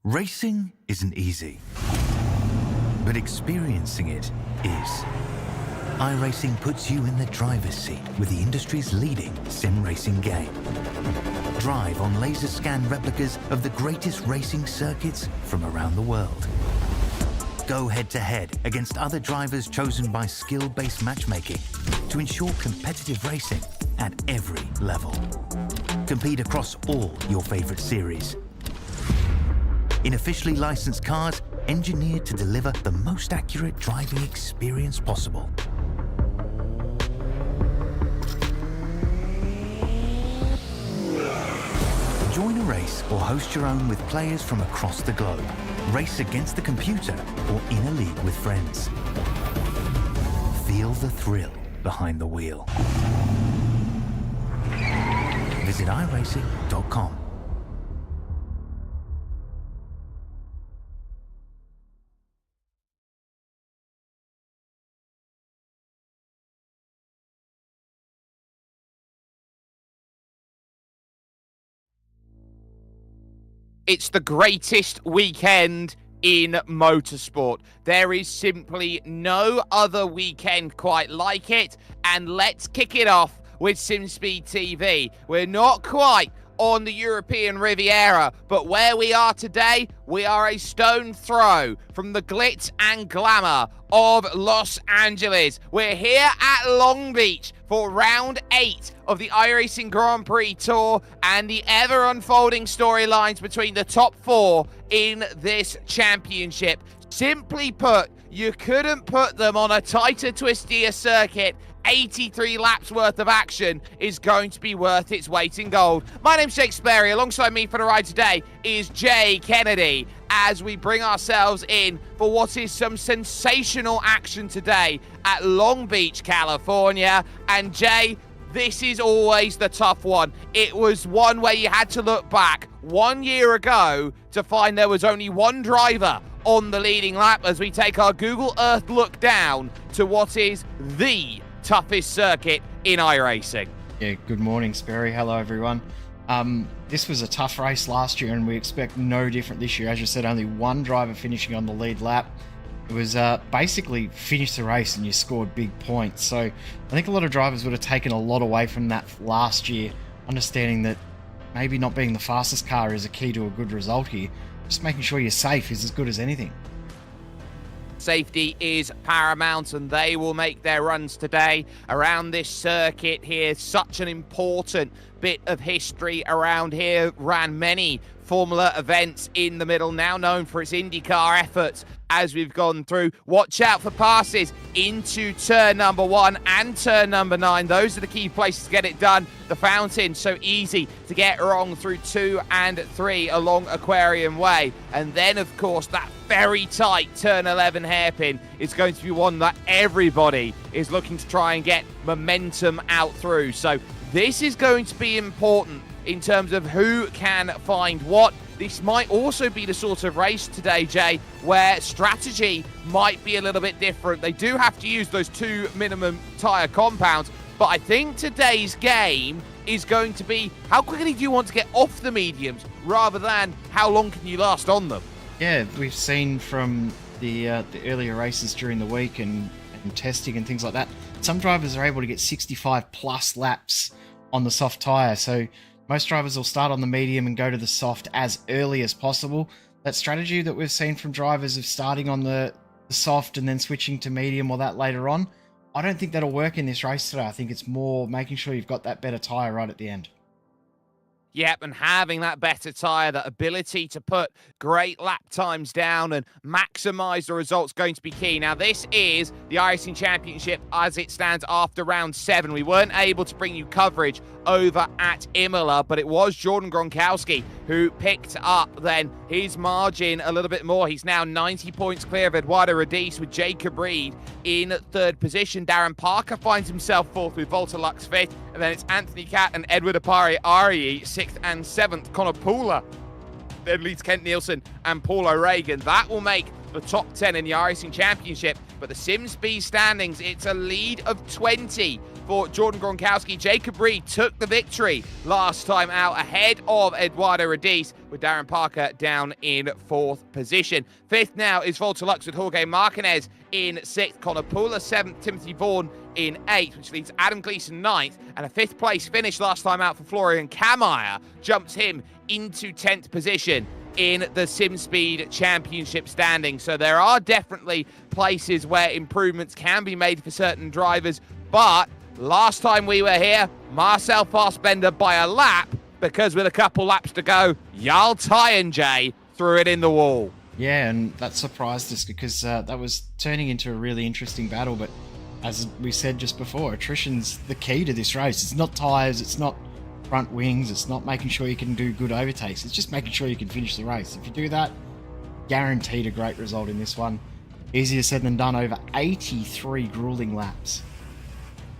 Racing isn't easy, but experiencing it is. iRacing puts you in the driver's seat with the industry's leading sim racing game. Drive on laser scan replicas of the greatest racing circuits from around the world. Go head-to-head against other drivers chosen by skill-based matchmaking to ensure competitive racing at every level. Compete across all your favorite series. In officially licensed cars, engineered to deliver the most accurate driving experience possible. Join a race or host your own with players from across the globe. Race against the computer or in a league with friends. Feel the thrill behind the wheel. Visit iRacing.com. It's the greatest weekend in motorsport. There is simply no other weekend quite like it. And let's kick it off with SimSpeed TV. We're not quite on the European Riviera, but where we are today, we are a stone throw from the glitz and glamour of Los Angeles. We're here at Long Beach for round 8 of the iRacing Grand Prix Tour and the ever-unfolding storylines between the top 4 in this championship. Simply put, you couldn't put them on a tighter, twistier circuit. 83 laps worth of action is going to be worth its weight in gold. My name's Jake Sperry. Alongside me for the ride today is Jay Kennedy as we bring ourselves in for what is some sensational action today at Long Beach, California. And Jay, this is always the tough one. It was one where you had to look back 1 year ago to find there was only one driver on the leading lap as we take our Google Earth look down to what is the toughest circuit in iRacing. Yeah, good morning, Sperry. Hello, everyone. This was a tough race last year, and we expect no different this year. As you said, only one driver finishing on the lead lap. It was basically finish the race and you scored big points. So I think a lot of drivers would have taken a lot away from that last year, understanding that maybe not being the fastest car is a key to a good result here. Just making sure you're safe is as good as anything. Safety is paramount, and they will make their runs today around this circuit here. Such an important bit of history around here. Ran many Formula events in the middle, now known for its IndyCar efforts. As we've gone through, watch out for passes into turn number 1 and turn number 9. Those are the key places to get it done. The fountain, so easy to get wrong through 2 and 3 along Aquarium Way. And then, of course, that very tight turn 11 hairpin is going to be one that everybody is looking to try and get momentum out through. So this is going to be important in terms of who can find what. This might also be the sort of race today, Jay, where strategy might be a little bit different. They do have to use those 2 minimum tyre compounds, but I think today's game is going to be how quickly do you want to get off the mediums rather than how long can you last on them. Yeah, we've seen from the earlier races during the week and testing and things like that, some drivers are able to get 65 plus laps on the soft tyre. So most drivers will start on the medium and go to the soft as early as possible. That strategy that we've seen from drivers of starting on the soft and then switching to medium or that later on, I don't think that'll work in this race today. I think it's more making sure you've got that better tyre right at the end. Yep, and having that better tyre, that ability to put great lap times down and maximise the results going to be key. Now, this is the iRacing Championship as it stands after round 7. We weren't able to bring you coverage over at Imola, but it was Jordan Gronkowski who picked up then his margin a little bit more. He's now 90 points clear of Eduardo Radice with Jacob Reed in 3rd position. Darren Parker finds himself 4th with Volta Lux 5th, and then it's Anthony Catt and Edward Apari 6th and 7th. Connor Pooler then leads Kent Nielsen and Paul O'Regan. That will make the top 10 in the iRacing Championship But the SimSpeed standings, it's a lead of 20 for Jordan Gronkowski. Jacob Reed took the victory last time out ahead of Eduardo Radice, with Darren Parker down in 4th position. 5th now is Volta Lux with Jorge Martinez in 6th, Connor Pula 7th, Timothy Vaughan in 8th, which leaves Adam Gleason 9th, and a 5th place finish last time out for Florian Kammeyer jumps him into 10th position in the SimSpeed Championship standing. So there are definitely places where improvements can be made for certain drivers, but last time we were here, Marcel Fassbender by a lap, because with a couple laps to go, Jarl Tyre threw it in the wall. Yeah, and that surprised us because that was turning into a really interesting battle, but as we said just before, attrition's the key to this race. It's not tyres, it's not front wings, it's not making sure you can do good overtakes, it's just making sure you can finish the race. If you do that, guaranteed a great result in this one. Easier said than done, over 83 grueling laps.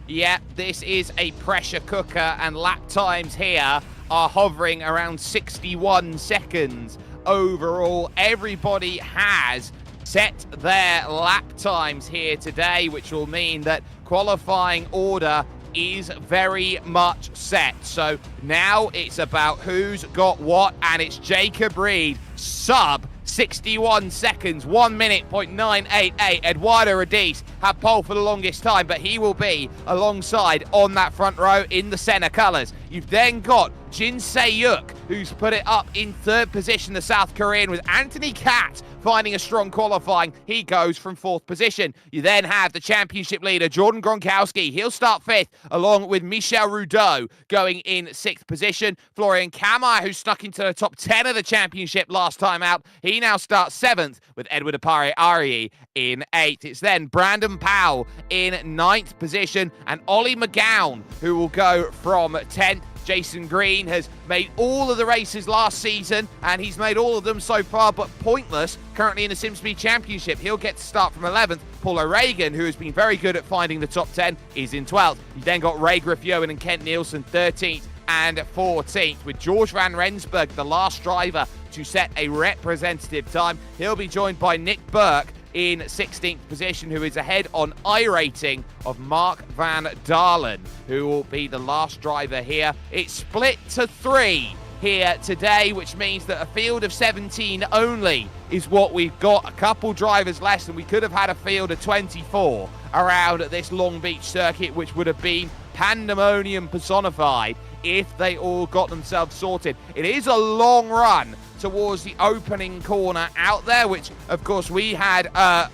Yeah, this is a pressure cooker, and lap times here are hovering around 61 seconds overall. Everybody has set their lap times here today, which will mean that qualifying order is very much set. So now it's about who's got what, and it's Jacob Reed, sub 61 seconds, 1 minute, .988. Eduardo Radice had pole for the longest time, but he will be alongside on that front row in the Senna colours. You've then got Jin Se-yuk, who's put it up in 3rd position, the South Korean, with Anthony Cat finding a strong qualifying. He goes from 4th position. You then have the championship leader, Jordan Gronkowski. He'll start 5th, along with Michel Rudeau going in 6th position. Florian Kammeyer, who snuck into the top 10 of the championship last time out, he now starts 7th, with Edward Apari-Ari in 8th. It's then Brandon Powell in 9th position, and Ollie McGowan, who will go from 10th. Jason Green has made all of the races last season, and he's made all of them so far, but pointless currently in the SimSpeed Championship. He'll get to start from 11th. Paul O'Regan, who has been very good at finding the top 10, is in 12th. You then got Ray Griffioen and Kent Nielsen 13th and 14th, with George Van Rensburg, the last driver to set a representative time. He'll be joined by Nick Burke in 16th position, who is ahead on iRacing of Mark Van Dalen, who will be the last driver here. It's split to 3 here today, which means that a field of 17 only is what we've got. A couple drivers less, and we could have had a field of 24 around this Long Beach circuit, which would have been pandemonium personified if they all got themselves sorted. It is a long run towards the opening corner out there, which of course we had a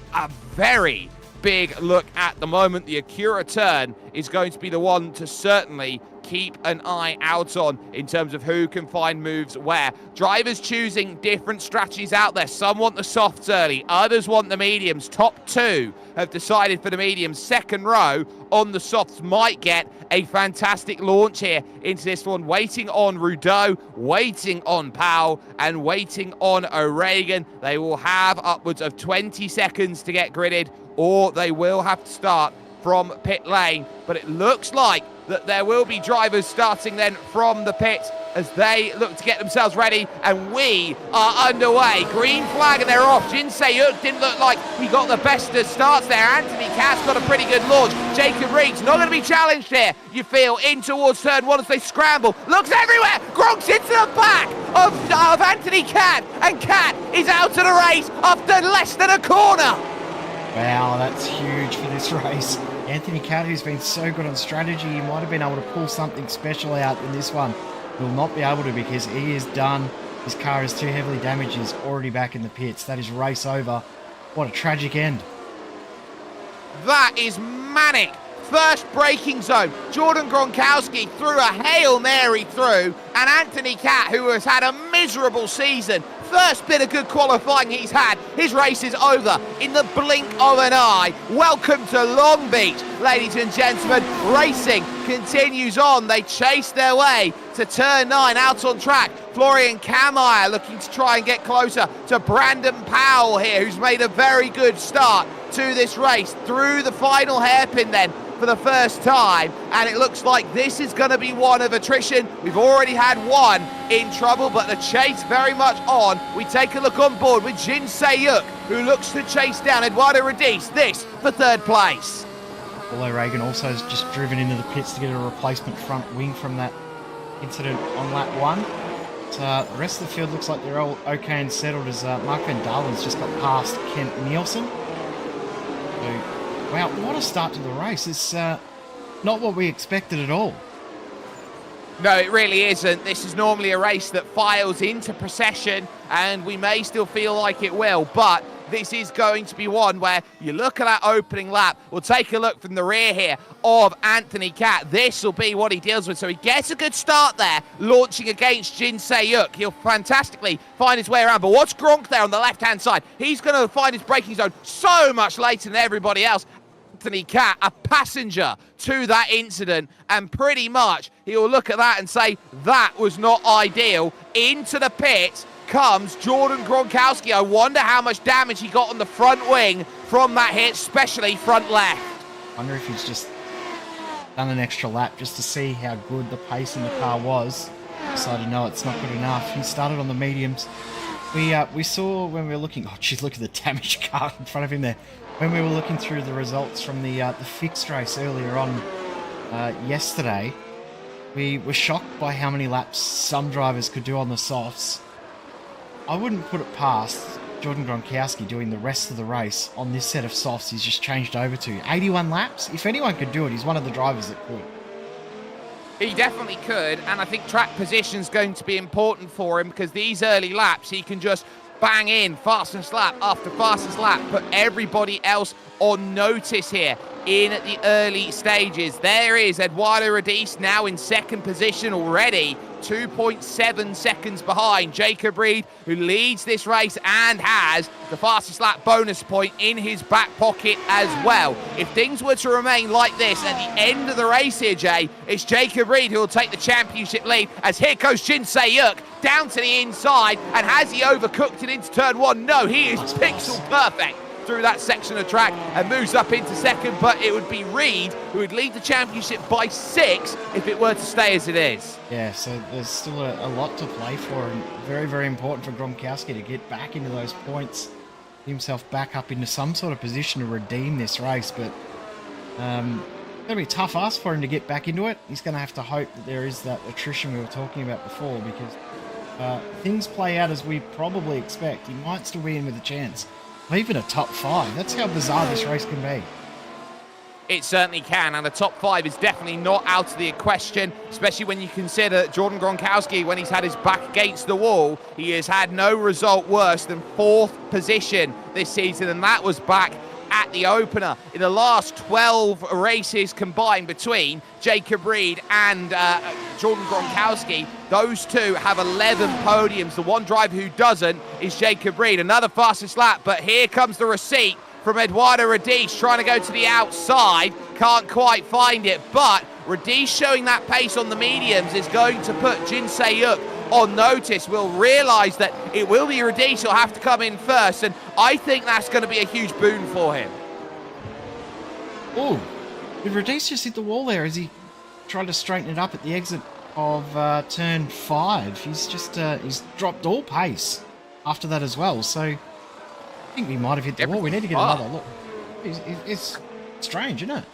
very big look at the moment. The Acura turn is going to be the one to certainly keep an eye out on in terms of who can find moves where. Drivers choosing different strategies out there. Some want the softs early, others want the mediums. Top 2 have decided for the mediums. Second row on the softs might get a fantastic launch here into this one. Waiting on Rudeau, waiting on Powell, and waiting on O'Regan. They will have upwards of 20 seconds to get gridded, or they will have to start from pit lane. But it looks like that there will be drivers starting then from the pits as they look to get themselves ready, and we are underway. Green flag and they're off. Jin Se-yuk didn't look like he got the best of starts there. Anthony Cass got a pretty good launch. Jacob Reed's not going to be challenged here, you feel, in towards turn 1 as they scramble. Looks everywhere. Gronk's into the back of Anthony Cat, and Cat is out of the race after less than a corner. Wow, that's huge for this race. Anthony Cat, who's been so good on strategy, he might have been able to pull something special out in this one. Will not be able to, because he is done. His car is too heavily damaged. He's already back in the pits. That is race over. What a tragic end. That is manic. First braking zone. Jordan Gronkowski threw a Hail Mary through, and Anthony Cat, who has had a miserable season, first bit of good qualifying he's had, his race is over in the blink of an eye. Welcome to Long Beach, ladies and gentlemen. Racing continues on. They chase their way to turn 9 out on track. Florian Kammeyer looking to try and get closer to Brandon Powell here, who's made a very good start to this race. Through the final hairpin then for the first time, and it looks like this is going to be one of attrition. We've already had one in trouble, but the chase very much on. We take a look on board with Jin Se-yuk, who looks to chase down Eduardo Radice, this for third place. Although Reagan also has just driven into the pits to get a replacement front wing from that incident on lap 1. But, the rest of the field looks like they're all okay and settled as Mark Van Dalen's just got past Kent Nielsen. So, wow, what a start to the race. It's not what we expected at all. No, it really isn't. This is normally a race that files into procession, and we may still feel like it will, but this is going to be one where you look at that opening lap. We'll take a look from the rear here of Anthony Catt. This will be what he deals with. So he gets a good start there, launching against Jin Se-yuk. He'll fantastically find his way around. But what's Gronk there on the left-hand side? He's going to find his braking zone so much later than everybody else. Anthony Catt, a passenger to that incident, and pretty much he'll look at that and say, that was not ideal. Into the pit comes Jordan Gronkowski. I wonder how much damage he got on the front wing from that hit, especially front left. I wonder if he's just done an extra lap just to see how good the pace in the car was. Decided, no, it's not good enough. He started on the mediums. We saw when we were looking, oh geez, look at the damaged car in front of him there. When we were looking through the results from the fixed race earlier on yesterday, we were shocked by how many laps some drivers could do on the softs. I wouldn't put it past Jordan Gronkowski doing the rest of the race on this set of softs he's just changed over to. 81 laps? If anyone could do it, he's one of the drivers that could. He definitely could, and I think track position's going to be important for him, because these early laps he can just bang in fastest lap after fastest lap, put everybody else on notice here in the early stages. There is Eduardo Radice now in second position already, 2.7 seconds behind Jacob Reed, who leads this race and has the fastest lap bonus point in his back pocket as well. If things were to remain like this at the end of the race here, Jay, it's Jacob Reed who will take the championship lead, as here goes Jin Se-yuk down to the inside, and has he overcooked it into turn 1? No, he is pixel perfect through that section of track and moves up into second, but it would be Reed who would lead the championship by 6 if it were to stay as it is. Yeah, so there's still a lot to play for, and very, very important for Gronkowski to get back into those points, get himself back up into some sort of position to redeem this race, but it's going to be a tough ask for him to get back into it. He's going to have to hope that there is that attrition we were talking about before, because things play out as we probably expect. He might still be in with a chance. Even a top 5. That's how bizarre this race can be. It certainly can, and the top 5 is definitely not out of the question, especially when you consider Jordan Gronkowski, when he's had his back against the wall, he has had no result worse than 4th position this season, and that was back at the opener. In the last 12 races combined between Jacob Reed and Jordan Gronkowski, those two have 11 podiums. The one driver who doesn't is Jacob Reed. Another fastest lap, but here comes the receipt from Eduardo Radice, trying to go to the outside. Can't quite find it, but Radice showing that pace on the mediums is going to put Jin Se-yuk on notice. We'll realise that it will be Radice who'll have to come in first, and I think that's going to be a huge boon for him. Oh, did Radice just hit the wall there as he tried to straighten it up at the exit of turn 5? He's just he's dropped all pace after that as well, so I think we might have hit the wall. We need to get another look. It's strange, isn't it?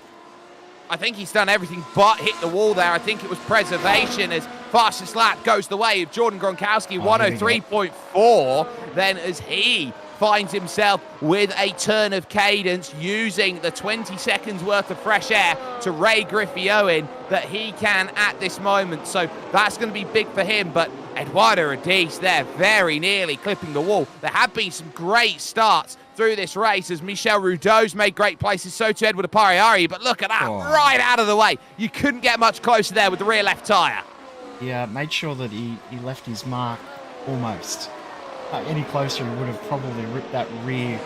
I think he's done everything but hit the wall there. I think it was preservation, as fastest lap goes the way of Jordan Gronkowski, 103.4. Then as he finds himself with a turn of cadence, using the 20 seconds worth of fresh air to Ray Griffey-Owen that he can at this moment. So that's going to be big for him, but Eduardo Radice there very nearly clipping the wall. There have been some great starts through this race, as Michel Rudeau's made great places, so too Edward Apariari, but look at that, right out of the way. You couldn't get much closer there with the rear left tyre. Yeah, made sure that he left his mark almost. Any closer, he would have probably ripped that rear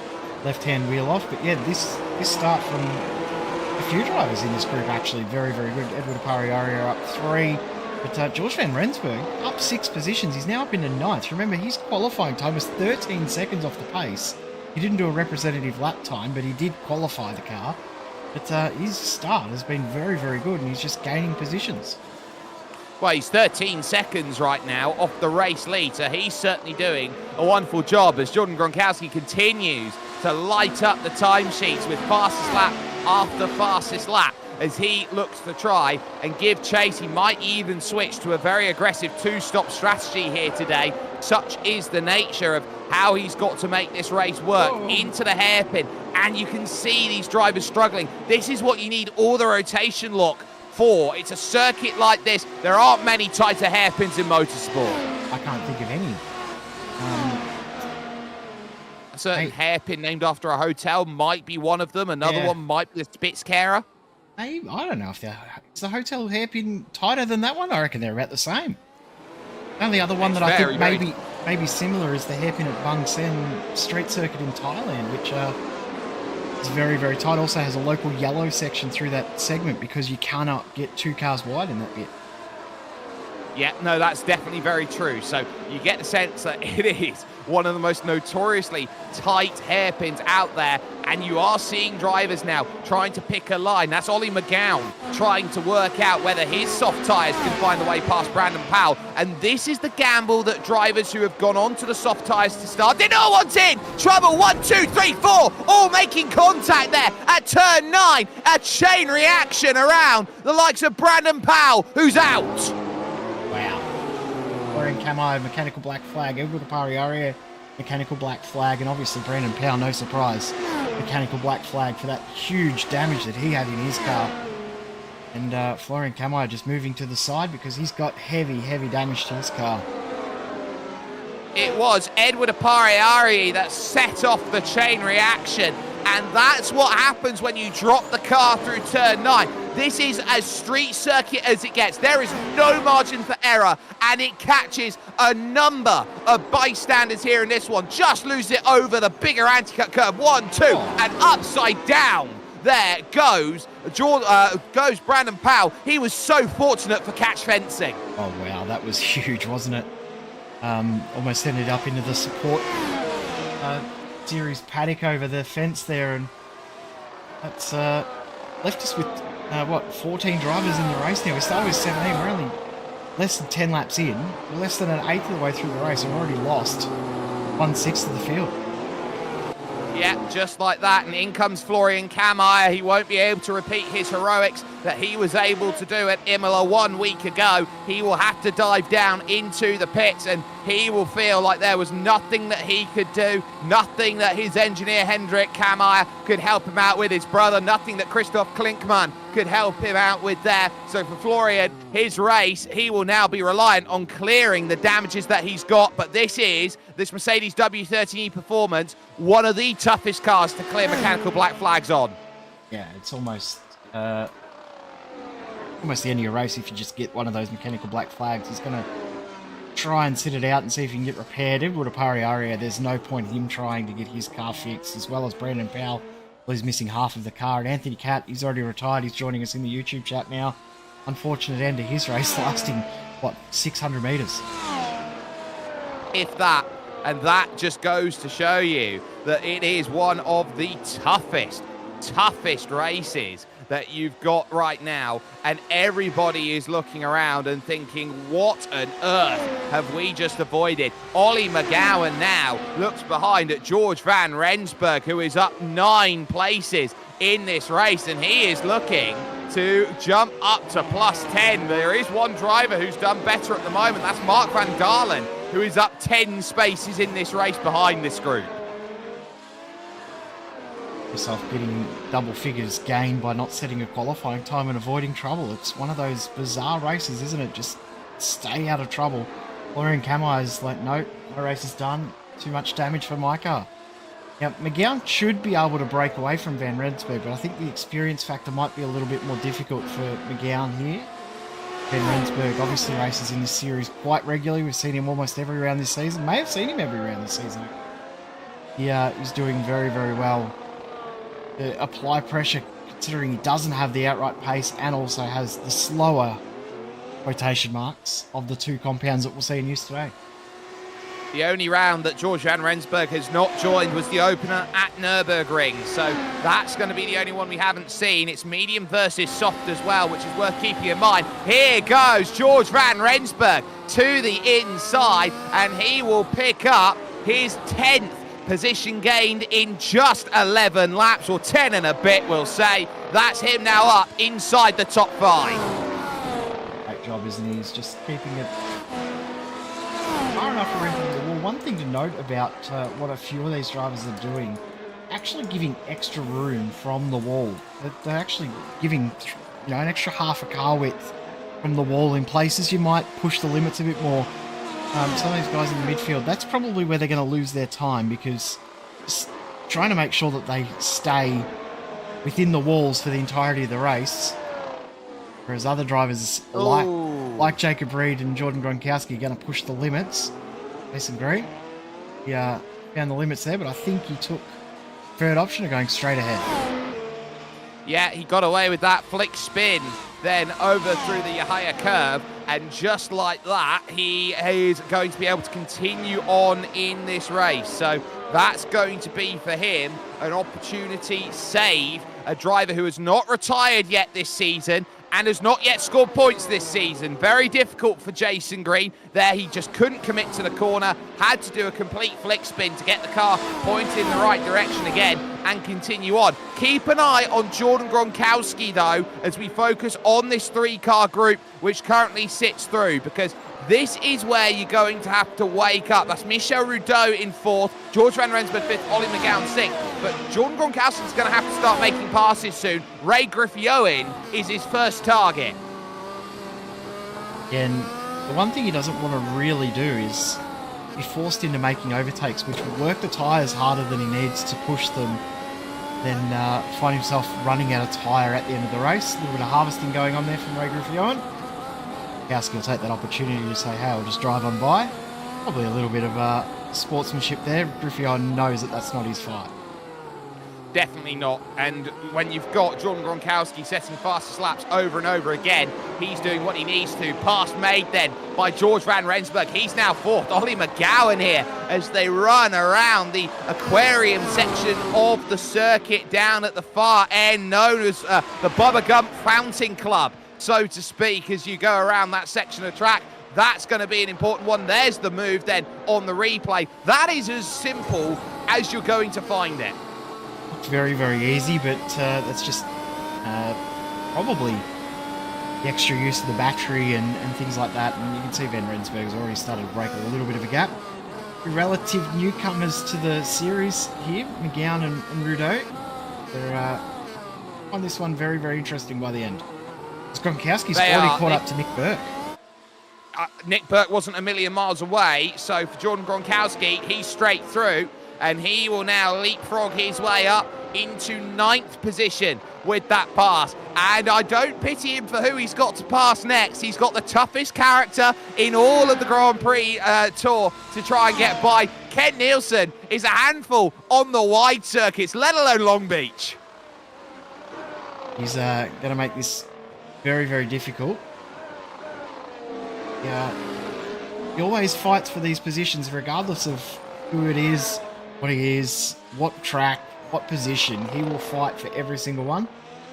left-hand wheel off. But yeah, this start from a few drivers in this group actually very, very good. Edward Apariari are up 3. But George van Rensburg up 6 positions. He's now up into 9th. Remember, his qualifying time was 13 seconds off the pace. He didn't do a representative lap time, but he did qualify the car. But his start has been very, very good, and he's just gaining positions. Well, he's 13 seconds right now off the race lead, so he's certainly doing a wonderful job as Jordan Gronkowski continues to light up the timesheets with fastest lap after fastest lap as he looks to try and give chase. He might even switch to a very aggressive two-stop strategy here today. Such is the nature of how he's got to make this race work. Into the hairpin, and you can see these drivers struggling. This is what you need all the rotation lock for. It's a circuit like this. There aren't many tighter hairpins in motorsport. I can't think of any. A certain hairpin named after a hotel might be one of them. Another one might be the Spitzkehrer. I don't know if is the hotel hairpin tighter than that one. I reckon they're about the same. The only other one that I think maybe similar is the hairpin at Bang Sen street circuit in Thailand, which is very, very tight. Also has a local yellow section through that segment because you cannot get 2 cars wide in that bit. Yeah, no, that's definitely very true. So you get the sense that it is one of the most notoriously tight hairpins out there, and you are seeing drivers now trying to pick a line. That's Ollie McGowan trying to work out whether his soft tyres can find a way past Brandon Powell, and this is the gamble that drivers who have gone on to the soft tyres to start. No one's in! Trouble, 1, 2, 3, 4, all making contact there at turn 9. A chain reaction around the likes of Brandon Powell, who's out. Wow. Wearing camo, mechanical black flag. Edward Apariaria, mechanical black flag. And obviously Brandon Powell, no surprise, mechanical black flag for that huge damage that he had in his car. And Florian Camo just moving to the side because he's got heavy, heavy damage to his car. It was Edward Apariari that set off the chain reaction. And that's what happens when you drop the car through turn 9. This is as street circuit as it gets. There is no margin for error, and it catches a number of bystanders here in this one. Just lose it over the bigger anti-cut curve. 1, 2, and upside down. There goes Brandon Powell. He was so fortunate for catch fencing. Oh, wow, that was huge, wasn't it? Almost ended up into the support series paddock over the fence there, and that's left us with 14 drivers in the race now. We started with 17. We're only less than 10 laps in. We're less than an eighth of the way through the race. We've already lost 1/6 of the field. Yeah, just like that, and in comes Florian Kammeyer. He won't be able to repeat his heroics that he was able to do at Imola 1 week ago. He will have to dive down into the pits, and he will feel like there was nothing that he could do, nothing that his engineer Hendrik Kammeyer could help him out with, his brother, nothing that Christoph Klinkmann could help him out with there. So for Florian, his race, he will now be reliant on clearing the damages that he's got, but this Mercedes W13 Performance, one of the toughest cars to clear mechanical black flags on. Yeah, it's almost the end of your race if you just get one of those mechanical black flags. He's going to try and sit it out and see if he can get repaired. Edward Apariaria, there's no point in him trying to get his car fixed, as well as Brandon Powell. Well, he's missing half of the car. And Anthony Catt, he's already retired. He's joining us in the YouTube chat now. Unfortunate end to his race, lasting, 600 metres? If that. And that just goes to show you that it is one of the toughest races that you've got right now. And everybody is looking around and thinking, what on earth have we just avoided? Ollie McGowan now looks behind at George Van Rensburg, who is up 9 places in this race, and he is looking to jump up to +10. There is one driver who's done better at the moment. That's Mark Van Dalen, who is up 10 spaces in this race behind this group. Yourself getting double figures gained by not setting a qualifying time and avoiding trouble. It's one of those bizarre races, isn't it? Just stay out of trouble. Florian Camo is like, nope, my race is done. Too much damage for my car. Now, McGowan should be able to break away from Van Rensburg, but I think the experience factor might be a little bit more difficult for McGowan here. Van Rensburg obviously races in this series quite regularly. We've seen him almost every round this season. May have seen him every round this season. He's doing very, very well. Apply pressure, considering he doesn't have the outright pace and also has the slower quotation marks of the two compounds that we'll see in use today. The only round that George Van Rensburg has not joined was the opener at Nürburgring. So that's going to be the only one we haven't seen. It's medium versus soft as well, which is worth keeping in mind. Here goes George Van Rensburg to the inside, and he will pick up his 10th position gained in just 11 laps, or 10 and a bit, we'll say. That's him now up inside the top 5. Great job, isn't he? He's just keeping it far enough away from the wall. One thing to note about what a few of these drivers are doing, actually giving extra room from the wall. They're actually giving, an extra half a car width from the wall in places you might push the limits a bit more. Some of these guys in the midfield, that's probably where they're going to lose their time, because just trying to make sure that they stay within the walls for the entirety of the race, whereas other drivers like Jacob Reed and Jordan Gronkowski are going to push the limits. Mason Green, found the limits there, but I think he took third option of going straight ahead. Yeah, he got away with that flick spin, then over through the higher curve, and just like that, he is going to be able to continue on in this race. So that's going to be for him an opportunity saved, a driver who has not retired yet this season and has not yet scored points this season. Very difficult for Jason Green. There, he just couldn't commit to the corner, had to do a complete flick spin to get the car pointed in the right direction again and continue on. Keep an eye on Jordan Gronkowski, though, as we focus on this 3-car group, which currently sits through, because this is where you're going to have to wake up. That's Michel Rudeau in 4th, George Van Rensburg 5th, Ollie McGowan 6th. But Jordan Gronkowski's going to have to start making passes soon. Ray Griffioen is his first target. And the one thing he doesn't want to really do is be forced into making overtakes, which will work the tyres harder than he needs to push them, then find himself running out of tyre at the end of the race. A little bit of harvesting going on there from Ray Griffioen. Gronkowski will take that opportunity to say, hey, I'll just drive on by. Probably a little bit of sportsmanship there. Griffioen knows that that's not his fight. Definitely not. And when you've got Jordan Gronkowski setting fastest laps over and over again, he's doing what he needs to. Pass made then by George Van Rensburg. He's now 4th. Ollie McGowan here as they run around the aquarium section of the circuit down at the far end, known as the Bubba Gump Fountain Club, so to speak, as you go around that section of track. That's going to be an important one. There's the move then on the replay. That is as simple as you're going to find it. Very, very easy, but that's just probably the extra use of the battery and things like that. And you can see Van Rensburg has already started to break a little bit of a gap. The relative newcomers to the series here, McGowan and Rudeau. They're on this one very, very interesting by the end. Gronkowski's already caught up to Nick Burke. Nick Burke wasn't a million miles away, so for Jordan Gronkowski, he's straight through, and he will now leapfrog his way up into 9th position with that pass. And I don't pity him for who he's got to pass next. He's got the toughest character in all of the Grand Prix Tour to try and get by. Ken Nielsen is a handful on the wide circuits, let alone Long Beach. He's going to make this very, very difficult. Yeah, he always fights for these positions regardless of who it is, what he is, what track, what position. He will fight for every single one.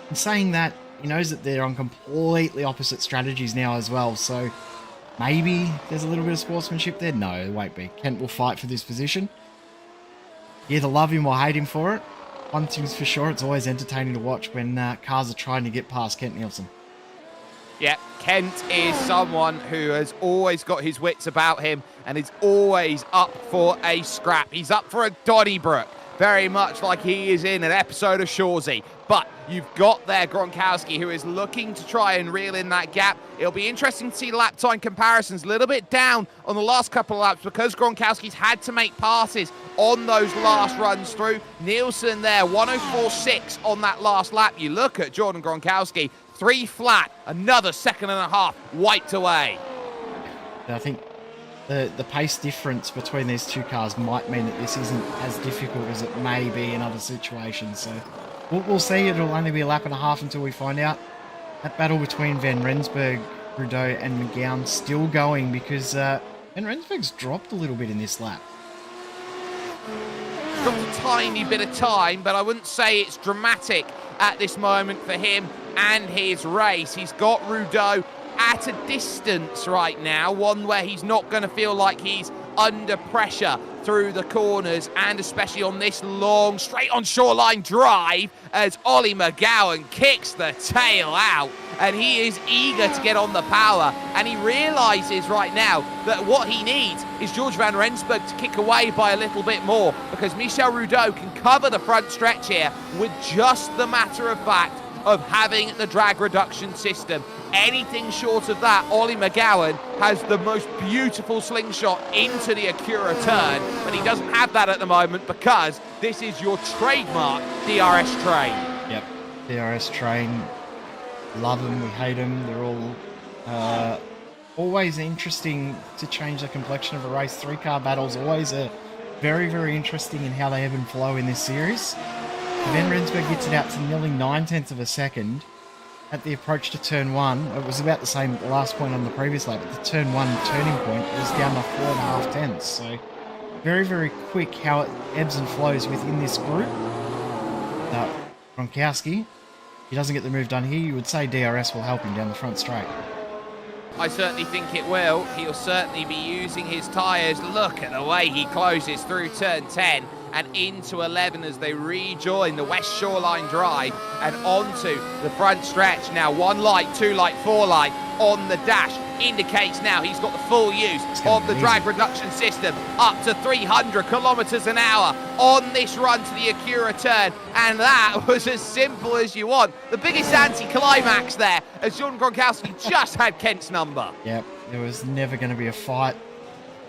And saying that, he knows that they're on completely opposite strategies now as well, so maybe there's a little bit of sportsmanship there. No, it won't be. Kent will fight for this position. You either love him or hate him for it. One thing's for sure, it's always entertaining to watch when cars are trying to get past Kent Nielsen. Yeah, Kent is someone who has always got his wits about him and is always up for a scrap. He's up for a Donnybrook, very much like he is in an episode of Shoresy. But you've got there Gronkowski, who is looking to try and reel in that gap. It'll be interesting to see lap time comparisons. A little bit down on the last couple of laps because Gronkowski's had to make passes on those last runs through. Nielsen there, 104.6 on that last lap. You look at Jordan Gronkowski, 3 flat, another 2.5 seconds wiped away. I think the pace difference between these two cars might mean that this isn't as difficult as it may be in other situations. So we'll see. It'll only be a lap and a half until we find out. That battle between Van Rensburg, Rudeau and McGowan still going because And Rensburg's dropped a little bit in this lap. Got a tiny bit of time, but I wouldn't say it's dramatic at this moment for him and his race. He's got Rudeau at a distance right now, one where he's not going to feel like he's under pressure through the corners, and especially on this long straight on shoreline drive as Ollie McGowan kicks the tail out, and he is eager to get on the power, and he realizes right now that what he needs is George van Rensburg to kick away by a little bit more, because Michel Rudeau can cover the front stretch here with just the matter of fact of having the drag reduction system. Anything short of that, Ollie McGowan has the most beautiful slingshot into the Acura turn, but he doesn't have that at the moment because this is your trademark DRS train. Yep, DRS train. Love them, we hate them. They're all always interesting to change the complexion of a race. Three-car battles always are very, very interesting in how they ebb and flow in this series. Van Rensburg gets it out to nearly 9/10 of a second at the approach to turn 1. It was about the same at the last point on the previous lap, but the turn 1 turning point was down to 4.5 tenths. So very, very quick how it ebbs and flows within this group. Gronkowski, he doesn't get the move done here. You would say DRS will help him down the front straight. I certainly think it will. He'll certainly be using his tyres. Look at the way he closes through turn 10 and into 11 as they rejoin the West Shoreline Drive and onto the front stretch. Now 1 light, 2 light, 4 light on the dash indicates now he's got the full use of the drag reduction system, up to 300 kilometers an hour on this run to the Acura turn, and that was as simple as you want. The biggest anti-climax there as Jordan Gronkowski just had Kent's number. Yep, there was never going to be a fight.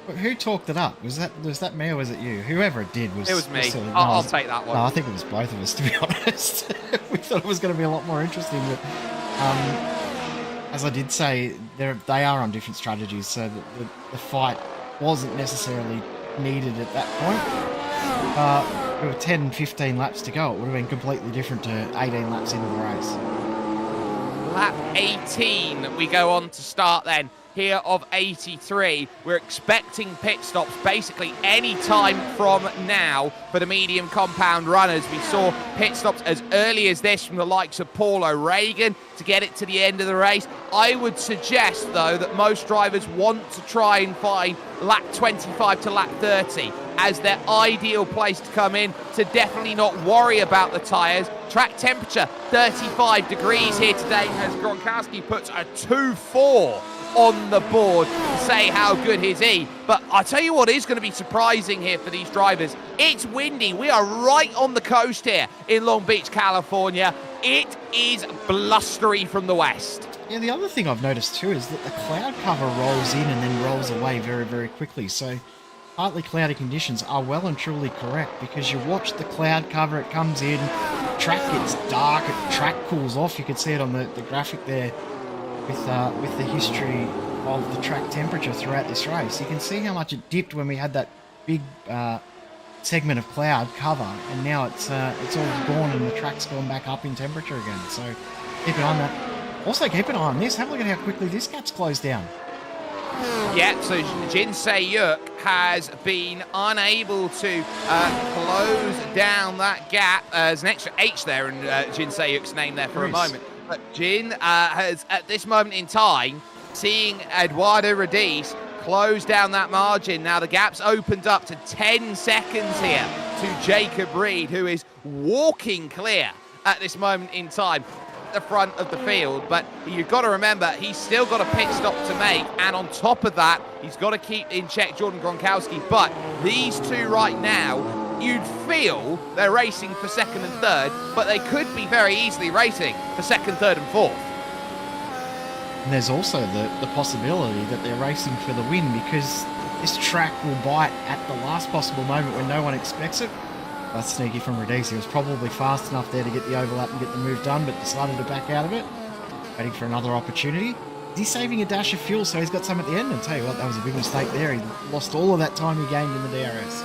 But who talked it up? Was that me or was it you? Whoever it did was... It was me. silly. No, I'll take that one. No, I think it was both of us, to be honest. We thought it was going to be a lot more interesting, but as I did say, they are on different strategies, so the fight wasn't necessarily needed at that point. There were 10, 15 laps to go. It would have been completely different to 18 laps into the race. Lap 18, we go on to start then. Here of 83, we're expecting pit stops basically any time from now for the medium compound runners. We saw pit stops as early as this from the likes of Paul O'Regan to get it to the end of the race. I would suggest, though, that most drivers want to try and find lap 25 to lap 30 as their ideal place to come in to definitely not worry about the tyres. Track temperature, 35 degrees here today as Gronkowski puts a 2.4 on the board to say how good is he. But I tell you what is going to be surprising here for these drivers. It's windy. We are right on the coast here in Long Beach, California. It is blustery from the west. Yeah, the other thing I've noticed too is that the cloud cover rolls in and then rolls away very, very quickly. So partly cloudy conditions are well and truly correct, because you watch the cloud cover, it comes in, track gets dark, track cools off. You could see it on the graphic there with the history of the track temperature throughout this race. You can see how much it dipped when we had that big segment of cloud cover, and now it's all gone and the track's gone back up in temperature again. So keep an eye on that. Also keep an eye on this. Have a look at how quickly this gap's closed down. Yeah, so Jinsei Yuk has been unable to close down that gap. There's an extra H there in Jinsei Yuk's name there for a moment. But Jin has, at this moment in time, seeing Eduardo Radice close down that margin. Now the gap's opened up to 10 seconds here to Jacob Reed, who is walking clear at this moment in time at the front of the field. But you've got to remember, he's still got a pit stop to make, and on top of that, he's got to keep in check Jordan Gronkowski. But these two right now, you'd feel they're racing for second and third, but they could be very easily racing for second, third and fourth. And there's also the possibility that they're racing for the win, because this track will bite at the last possible moment when no one expects it. That's sneaky from Radice. He was probably fast enough there to get the overlap and get the move done, but decided to back out of it, waiting for another opportunity. He's saving a dash of fuel, so he's got some at the end. And tell you what, that was a big mistake there. He lost all of that time he gained in the DRS.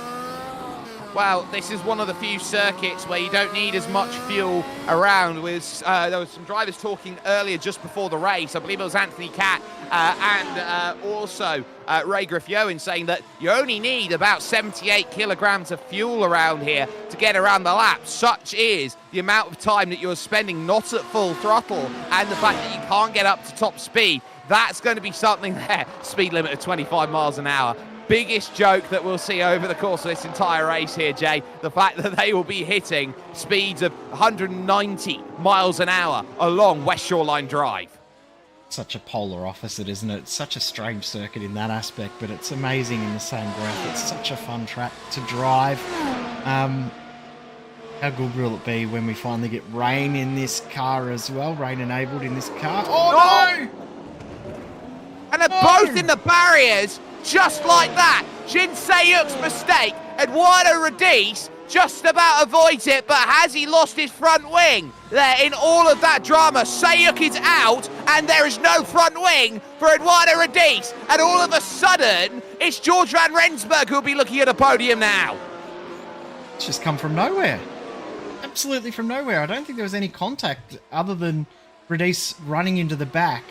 Well, this is one of the few circuits where you don't need as much fuel around. There was some drivers talking earlier just before the race. I believe it was Anthony Catt and also Ray Griffioen saying that you only need about 78 kilograms of fuel around here to get around the lap. Such is the amount of time that you're spending not at full throttle, and the fact that you can't get up to top speed. That's going to be something there. Speed limit of 25 miles an hour. Biggest joke that we'll see over the course of this entire race here, Jay. The fact that they will be hitting speeds of 190 miles an hour along West Shoreline Drive. Such a polar opposite, isn't it? It's such a strange circuit in that aspect, but it's amazing in the same breath. It's such a fun track to drive. How good will it be when we finally get rain in this car as well? Rain enabled in this car. Oh, no! And they're both in the barriers. Just like that, Jin Sayuk's mistake. Eduardo Radice just about avoids it, but has he lost his front wing? There, in all of that drama, Sayuk is out, and there is no front wing for Eduardo Radice. And all of a sudden, it's George Van Rensburg who'll be looking at a podium now. It's just come from nowhere. Absolutely from nowhere. I don't think there was any contact other than Radice running into the back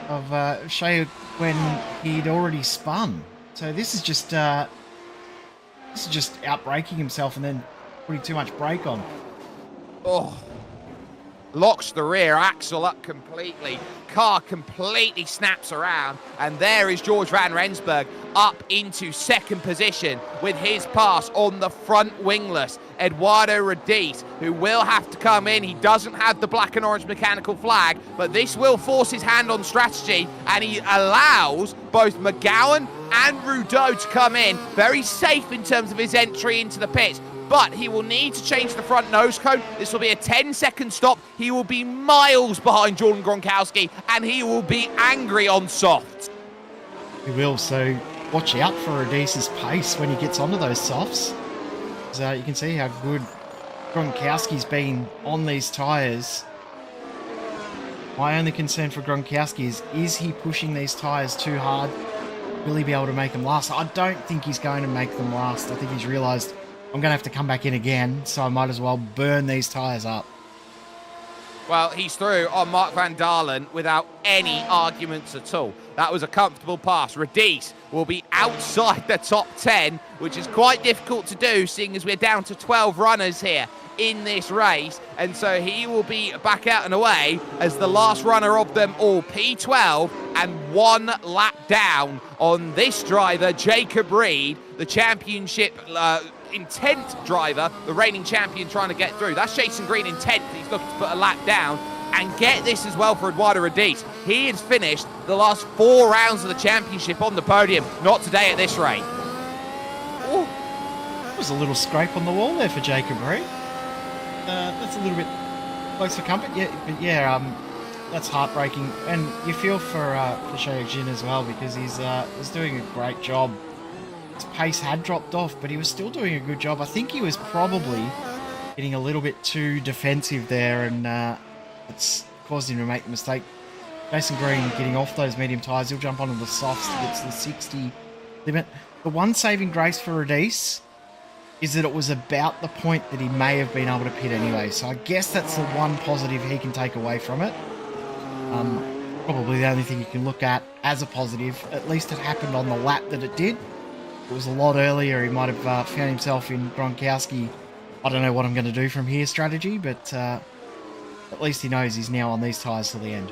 of Sayuk when he'd already spun. So this is just outbraking himself and then putting too much brake on. Oh, locks the rear axle up completely. Car completely snaps around, and there is George Van Rensburg up into second position with his pass on the front wingless Eduardo Radice, who will have to come in. He doesn't have the black and orange mechanical flag, but this will force his hand on strategy, and he allows both McGowan and Rudeau to come in. Very safe in terms of his entry into the pits, but he will need to change the front nose cone. This will be a 10-second stop. He will be miles behind Jordan Gronkowski, and he will be angry on softs. He will, so watch out for Radice's pace when he gets onto those softs. You can see how good Gronkowski's been on these tyres. My only concern for Gronkowski is he pushing these tyres too hard? Will he be able to make them last? I don't think he's going to make them last. I think he's realised I'm going to have to come back in again, so I might as well burn these tyres up. Well, he's through on Mark van Dalen without any arguments at all. That was a comfortable pass. Radice will be outside the top 10, which is quite difficult to do, seeing as we're down to 12 runners here in this race. And so he will be back out and away as the last runner of them all, P12, and one lap down on this driver, Jacob Reed, the championship intent driver, the reigning champion, trying to get through. That's Jason Green in 10th. He's looking to put a lap down. And get this as well for Eduardo Radice. He has finished the last 4 rounds of the championship on the podium. Not today at this rate. Ooh. There was a little scrape on the wall there for Jacob Reed. That's a little bit close for comfort. Yeah, but yeah, that's heartbreaking. And you feel for Sayuk Jin as well, because he's doing a great job. His pace had dropped off, but he was still doing a good job. I think he was probably getting a little bit too defensive there, and it's caused him to make the mistake. Jason Green getting off those medium tyres, he'll jump onto the softs to get to the 60 limit. The one saving grace for Radice is that it was about the point that he may have been able to pit anyway. So I guess that's the one positive he can take away from it. Probably the only thing you can look at as a positive. At least it happened on the lap that it did. If it was a lot earlier, he might have found himself in Gronkowski, I don't know what I'm going to do from here strategy, but at least he knows he's now on these tyres till the end.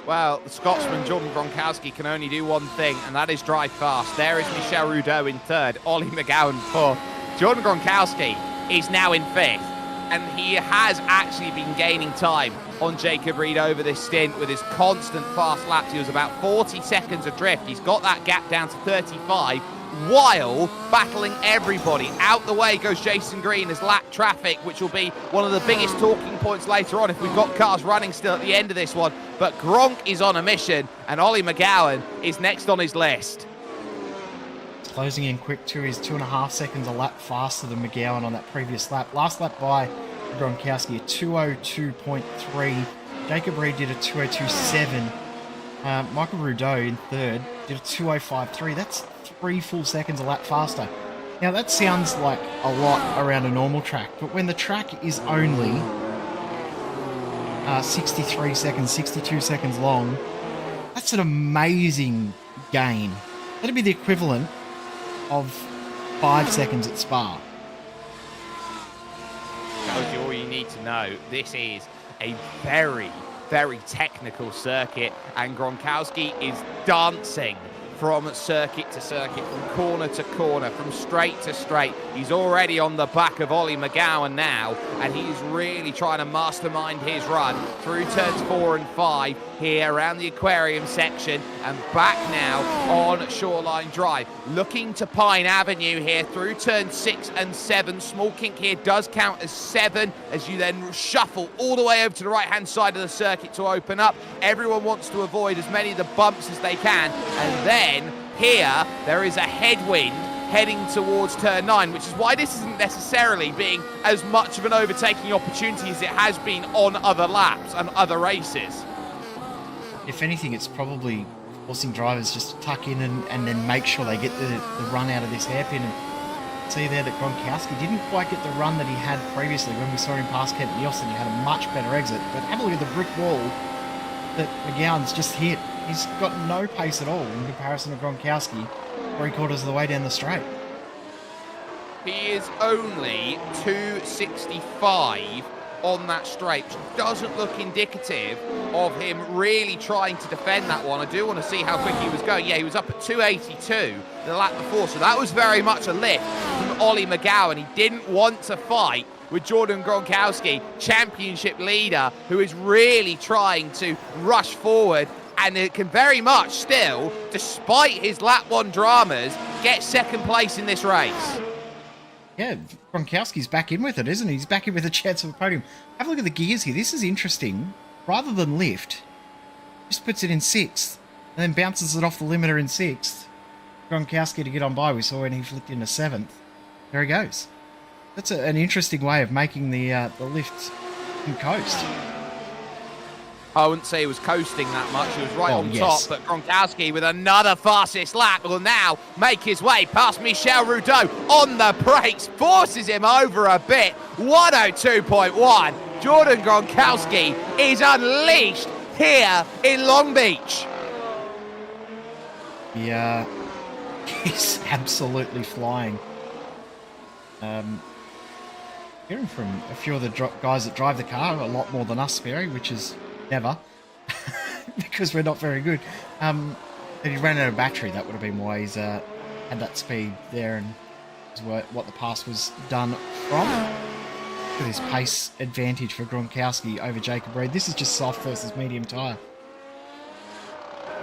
Well, the Scotsman Jordan Gronkowski can only do one thing, and that is drive fast. There is Michel Rudeau in 3rd, Ollie McGowan 4th. Jordan Gronkowski is now in 5th, and he has actually been gaining time on Jacob Reed over this stint with his constant fast laps. He was about 40 seconds adrift. He's got that gap down to 35 while battling everybody. Out the way goes Jason Green as lap traffic, which will be one of the biggest talking points later on if we've got cars running still at the end of this one. But Gronk is on a mission, and Ollie McGowan is next on his list. It's closing in quick too. He's 2.5 seconds a lap faster than McGowan on that previous lap. Last lap by Gronkowski, a 2:02.3. Jacob Reed did a 2:02.7. Michael Rudeau in 3rd did a 2:05.3. That's 3 full seconds a lap faster. Now that sounds like a lot around a normal track, but when the track is only 63 seconds, 62 seconds long, that's an amazing gain. That'd be the equivalent of 5 seconds at Spa. Tells you all you need to know. This is a very, very technical circuit, and Gronkowski is dancing from circuit to circuit, from corner to corner, from straight to straight. He's already on the back of Ollie McGowan now, and he's really trying to mastermind his run through turns 4 and 5 here around the aquarium section, and back now on Shoreline Drive. Looking to Pine Avenue here through turn 6 and 7. Small kink here does count as 7 as you then shuffle all the way over to the right-hand side of the circuit to open up. Everyone wants to avoid as many of the bumps as they can, and then here there is a headwind heading towards turn 9, which is why this isn't necessarily being as much of an overtaking opportunity as it has been on other laps and other races. If anything, it's probably forcing drivers just to tuck in and then make sure they get the run out of this hairpin. And see there that Gronkowski didn't quite get the run that he had previously when we saw him pass Kent Nielsen. He had a much better exit, but have a look at the brick wall that McGowan's just hit. He's got no pace at all in comparison to Gronkowski 3/4 of the way down the straight. He is only 265 on that straight, which doesn't look indicative of him really trying to defend that one. I do want to see how quick he was going. Yeah, he was up at 282 the lap before, so that was very much a lift from Ollie McGowan. He didn't want to fight with Jordan Gronkowski, championship leader, who is really trying to rush forward, and it can very much still, despite his lap 1 dramas, get second place in this race. Yeah, Gronkowski's back in with it, isn't he? He's back in with a chance of a podium. Have a look at the gears here. This is interesting. Rather than lift, just puts it in 6th, and then bounces it off the limiter in 6th. Gronkowski to get on by. We saw when he flicked into 7th. There he goes. That's an interesting way of making the lift and coast. I wouldn't say he was coasting that much. He was right on yes. top, but Gronkowski with another fastest lap will now make his way past Michel Rudeau on the brakes, forces him over a bit. 102.1. Jordan Gronkowski is unleashed here in Long Beach. Yeah, he's absolutely flying. Hearing from a few of the guys that drive the car, a lot more than us, Sperry, which is never, because we're not very good. And he ran out of battery. That would have been why he's had that speed there, and is what the pass was done from. Look at this pace advantage for Gronkowski over Jacob Reed. This is just soft versus medium tyre.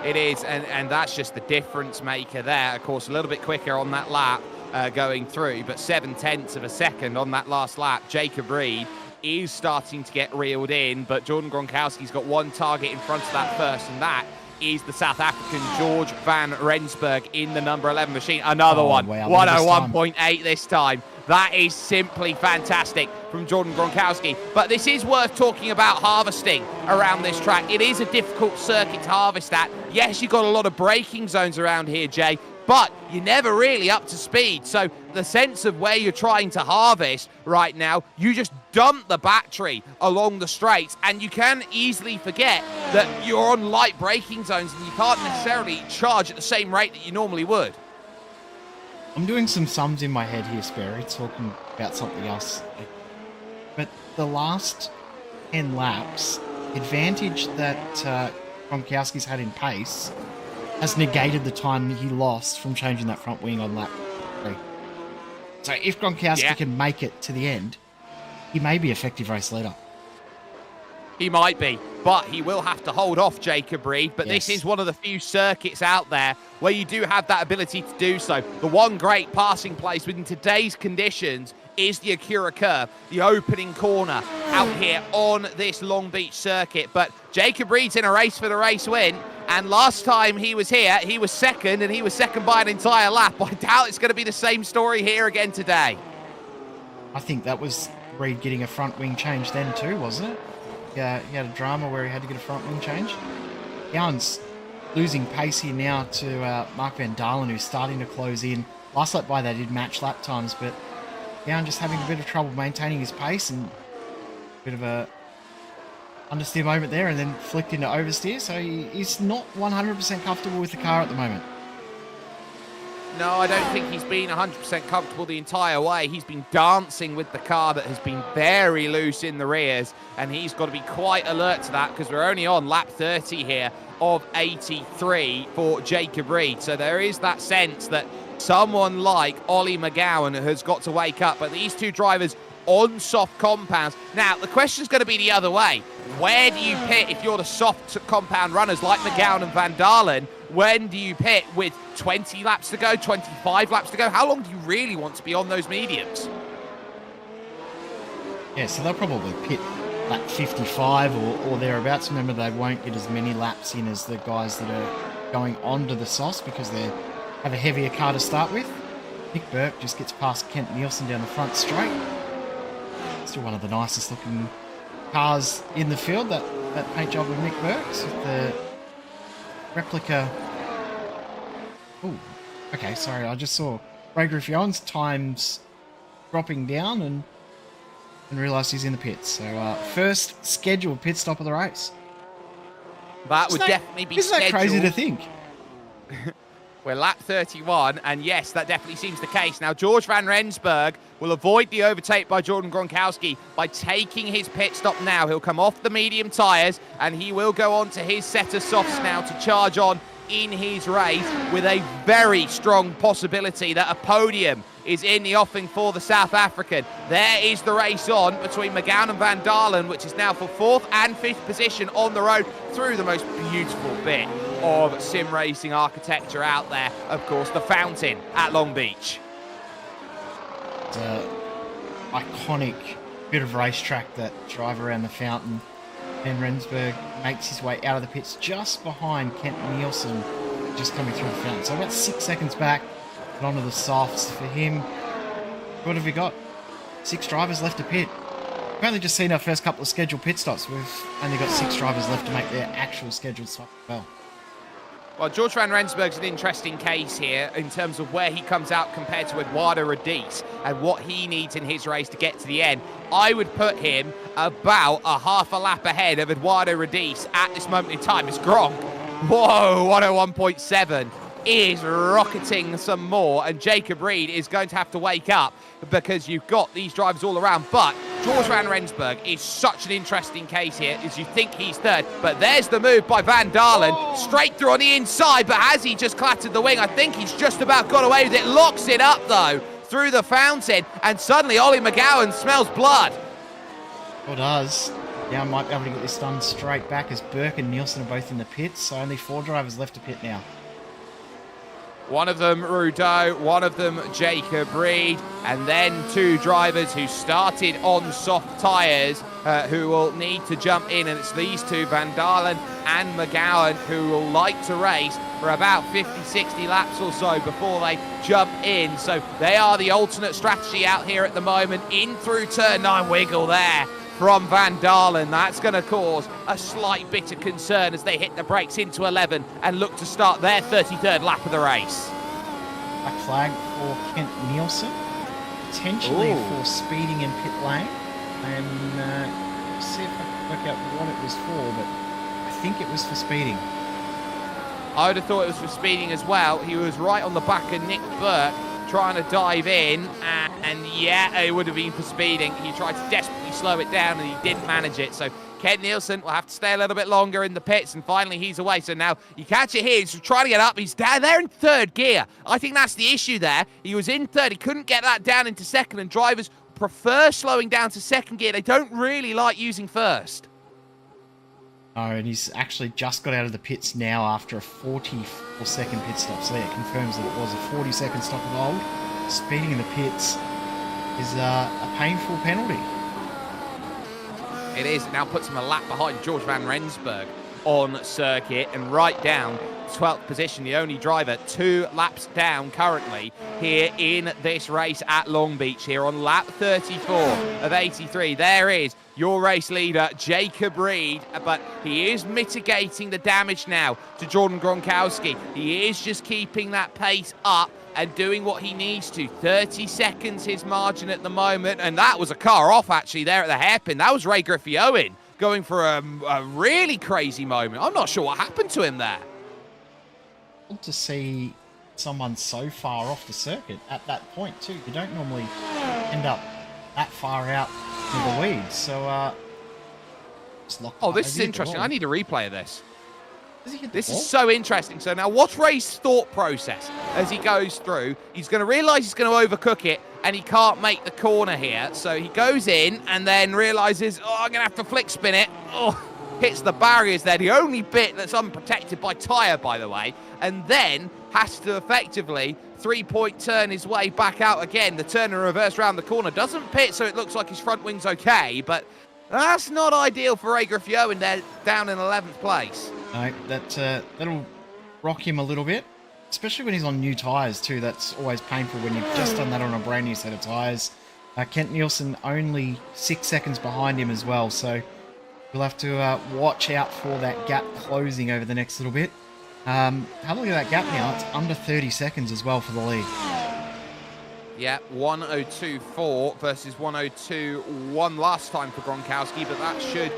It is, and that's just the difference maker there. Of course, a little bit quicker on that lap going through, but 0.7 of a second on that last lap. Jacob Reed is starting to get reeled in, but Jordan Gronkowski's got one target in front of that first, and that is the South African George van Rensburg in the number 11 machine. Another one. Wow, 101.8 this time. That is simply fantastic from Jordan Gronkowski. But this is worth talking about harvesting around this track. It is a difficult circuit to harvest at. Yes, you've got a lot of braking zones around here, Jay, but you're never really up to speed. So the sense of where you're trying to harvest right now, you just dump the battery along the straights, and you can easily forget that you're on light braking zones and you can't necessarily charge at the same rate that you normally would. I'm doing some sums in my head here, Sperry, talking about something else. But the last 10 laps, the advantage that Gronkowski's had in pace has negated the time he lost from changing that front wing on lap 3. So if Gronkowski can make it to the end, he may be effective race leader. He might be, but he will have to hold off Jacob Reed. But yes, this is one of the few circuits out there where you do have that ability to do so. The one great passing place within today's conditions is the Acura Curve, the opening corner out here on this Long Beach circuit. But Jacob Reed's in a race for the race win. And last time he was here, he was second, and he was second by an entire lap. I doubt it's going to be the same story here again today. I think that was Reed getting a front wing change then too, wasn't it? Yeah, he had a drama where he had to get a front wing change. Gowan's losing pace here now to Mark Van Dalen, who's starting to close in Last lap by they did match lap times, but Gowan just having a bit of trouble maintaining his pace and a bit of a understeer moment there and then flicked into oversteer. So he's not 100% comfortable with the car at the moment. No, I don't think he's been 100% comfortable the entire way. He's been dancing with the car that has been very loose in the rears, and he's got to be quite alert to that because we're only on lap 30 here of 83 for Jacob Reed. So there is that sense that someone like Ollie McGowan has got to wake up, but these two drivers on soft compounds. Now, the question's going to be the other way. Where do you pit if you're the soft compound runners like McGowan and Van Dalen? When do you pit with 20 laps to go, 25 laps to go? How long do you really want to be on those mediums? Yeah, so they'll probably pit lap 55 or thereabouts. Remember, they won't get as many laps in as the guys that are going on to the SOS because they have a heavier car to start with. Nick Burke just gets past Kent Nielsen down the front straight. Still one of the nicest looking cars in the field, that paint job of Nick Burke's with the replica. Oh, okay, sorry, I just saw Ray Griffion's times dropping down and realised he's in the pits. So first scheduled pit stop of the race. That would definitely be scheduled. Isn't that crazy to think? We're lap 31, and yes, that definitely seems the case. Now, George Van Rensburg will avoid the overtake by Jordan Gronkowski by taking his pit stop now. He'll come off the medium tyres, and he will go on to his set of softs now to charge on in his race with a very strong possibility that a podium is in the offing for the South African. There is the race on between McGowan and Van Dalen, which is now for 4th and 5th position on the road through the most beautiful bit of sim racing architecture out there. Of course, the fountain at Long Beach. It's an iconic bit of racetrack, that drive around the fountain. Van Rensburg makes his way out of the pits just behind Kent Nielsen, just coming through the fountain. So about 6 seconds back, and onto the softs for him. What have we got? 6 drivers left to pit. We've only just seen our first couple of scheduled pit stops. We've only got 6 drivers left to make their actual scheduled stop as well. Well, George Van Rensburg's an interesting case here in terms of where he comes out compared to Eduardo Radice and what he needs in his race to get to the end. I would put him about a half a lap ahead of Eduardo Radice at this moment in time. It's Gronk. Whoa, 101.7 is rocketing some more, and Jacob Reed is going to have to wake up because you've got these drivers all around. But George Van Rensburg is such an interesting case here as you think he's third, but there's the move by Van Dalen, straight through on the inside, but has he just clattered the wing? I think he's just about got away with it. Locks it up though through the fountain, and suddenly Ollie McGowan smells blood. Well, does. Yeah, I might be able to get this done straight back as Burke and Nielsen are both in the pits, so only 4 drivers left to pit now. One of them Rudeau, one of them Jacob Reed, and then 2 drivers who started on soft tyres who will need to jump in, and it's these 2, Van Dalen and McGowan, who will like to race for about 50, 60 laps or so before they jump in. So they are the alternate strategy out here at the moment. In through turn 9, wiggle there from Van Dalen. That's going to cause a slight bit of concern as they hit the brakes into 11 and look to start their 33rd lap of the race. Black flag for Kent Nielsen, potentially for speeding in pit lane. And see if I can work out what it was for, but I think it was for speeding. I would have thought it was for speeding as well. He was right on the back of Nick Burke trying to dive in, and yeah, it would have been for speeding. He tried to desperately slow it down and he didn't manage it. So Kent Nielsen will have to stay a little bit longer in the pits, and finally he's away. So now you catch it here. He's trying to get up. He's down there in 3rd gear. I think that's the issue there. He was in 3rd. He couldn't get that down into 2nd, and drivers prefer slowing down to 2nd gear. They don't really like using 1st. Oh, and he's actually just got out of the pits now after a 44-second pit stop. So yeah, it confirms that it was a 40-second stop of old. Speeding in the pits is a painful penalty. It is. It now puts him a lap behind George Van Rensburg on circuit, and right down 12th position, the only driver 2 laps down currently here in this race at Long Beach here on lap 34 of 83. There is your race leader, Jacob Reed, but he is mitigating the damage now to Jordan Gronkowski. He is just keeping that pace up and doing what he needs to. 30 seconds his margin at the moment, and that was a car off actually there at the hairpin. That was Ray Griffey-Owen going for a really crazy moment. I'm not sure what happened to him there. To see someone so far off the circuit at that point too. You don't normally end up that far out in the weeds. So, oh, this is interesting. I need a replay of this. This is so interesting. So now what's Ray's thought process as he goes through? He's going to realise he's going to overcook it and he can't make the corner here. So he goes in and then realises, oh, I'm going to have to flick spin it. Oh, hits the barriers there. The only bit that's unprotected by tyre, by the way. And then has to effectively 3-point turn his way back out again. The turn and reverse round the corner. Doesn't pit, so it looks like his front wing's okay. But that's not ideal for Ray Griffey-Owen. They're down in 11th place. No, that'll rock him a little bit, especially when he's on new tyres too. That's always painful when you've just done that on a brand new set of tyres. Kent Nielsen only 6 seconds behind him as well, so we'll have to watch out for that gap closing over the next little bit. Have a look at that gap now. It's under 30 seconds as well for the lead. Yeah, 102.4 versus 102.1 last time for Gronkowski, but that should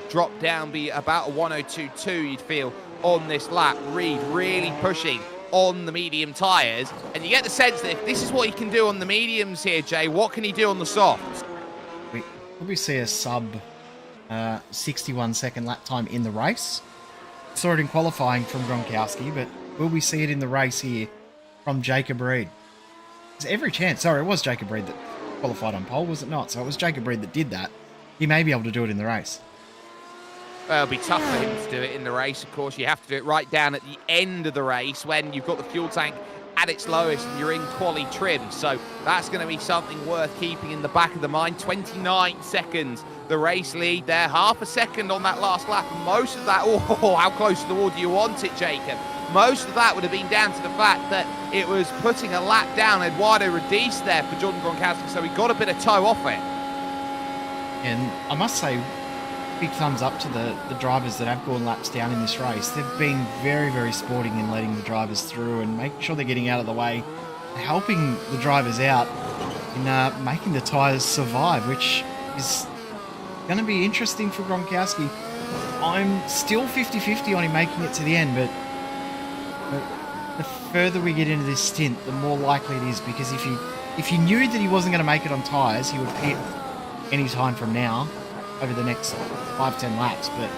drop down, be about a 102.2 you'd feel on this lap. Reed really pushing on the medium tyres, and you get the sense that if this is what he can do on the mediums here, Jay, what can he do on the softs? We probably see a sub 61 second lap time in the race. Saw it in qualifying from Gronkowski, but will we see it in the race here from Jacob Reed? There's every chance. Sorry, it was Jacob Reed that qualified on pole, was it not? So it was Jacob Reed that did that. He may be able to do it in the race. Well, it'll be tough for him to do it in the race, of course. You have to do it right down at the end of the race when you've got the fuel tank at its lowest and you're in quali trim. So that's going to be something worth keeping in the back of the mind. 29 seconds, the race lead there. Half a second on that last lap. Most of that, oh, how close to the wall do you want it, Jacob? Most of that would have been down to the fact that it was putting a lap down Eduardo Radice there for Jordan Gronkowski, so he got a bit of toe off it. And I must say, big thumbs up to the drivers that have gone laps down in this race. They've been very, very sporting in letting the drivers through and making sure they're getting out of the way, helping the drivers out in making the tyres survive, which is going to be interesting for Gronkowski. I'm still 50-50 on him making it to the end, but the further we get into this stint, the more likely it is, because if he knew that he wasn't going to make it on tyres, he would pit any time from now over the next 5-10 laps. But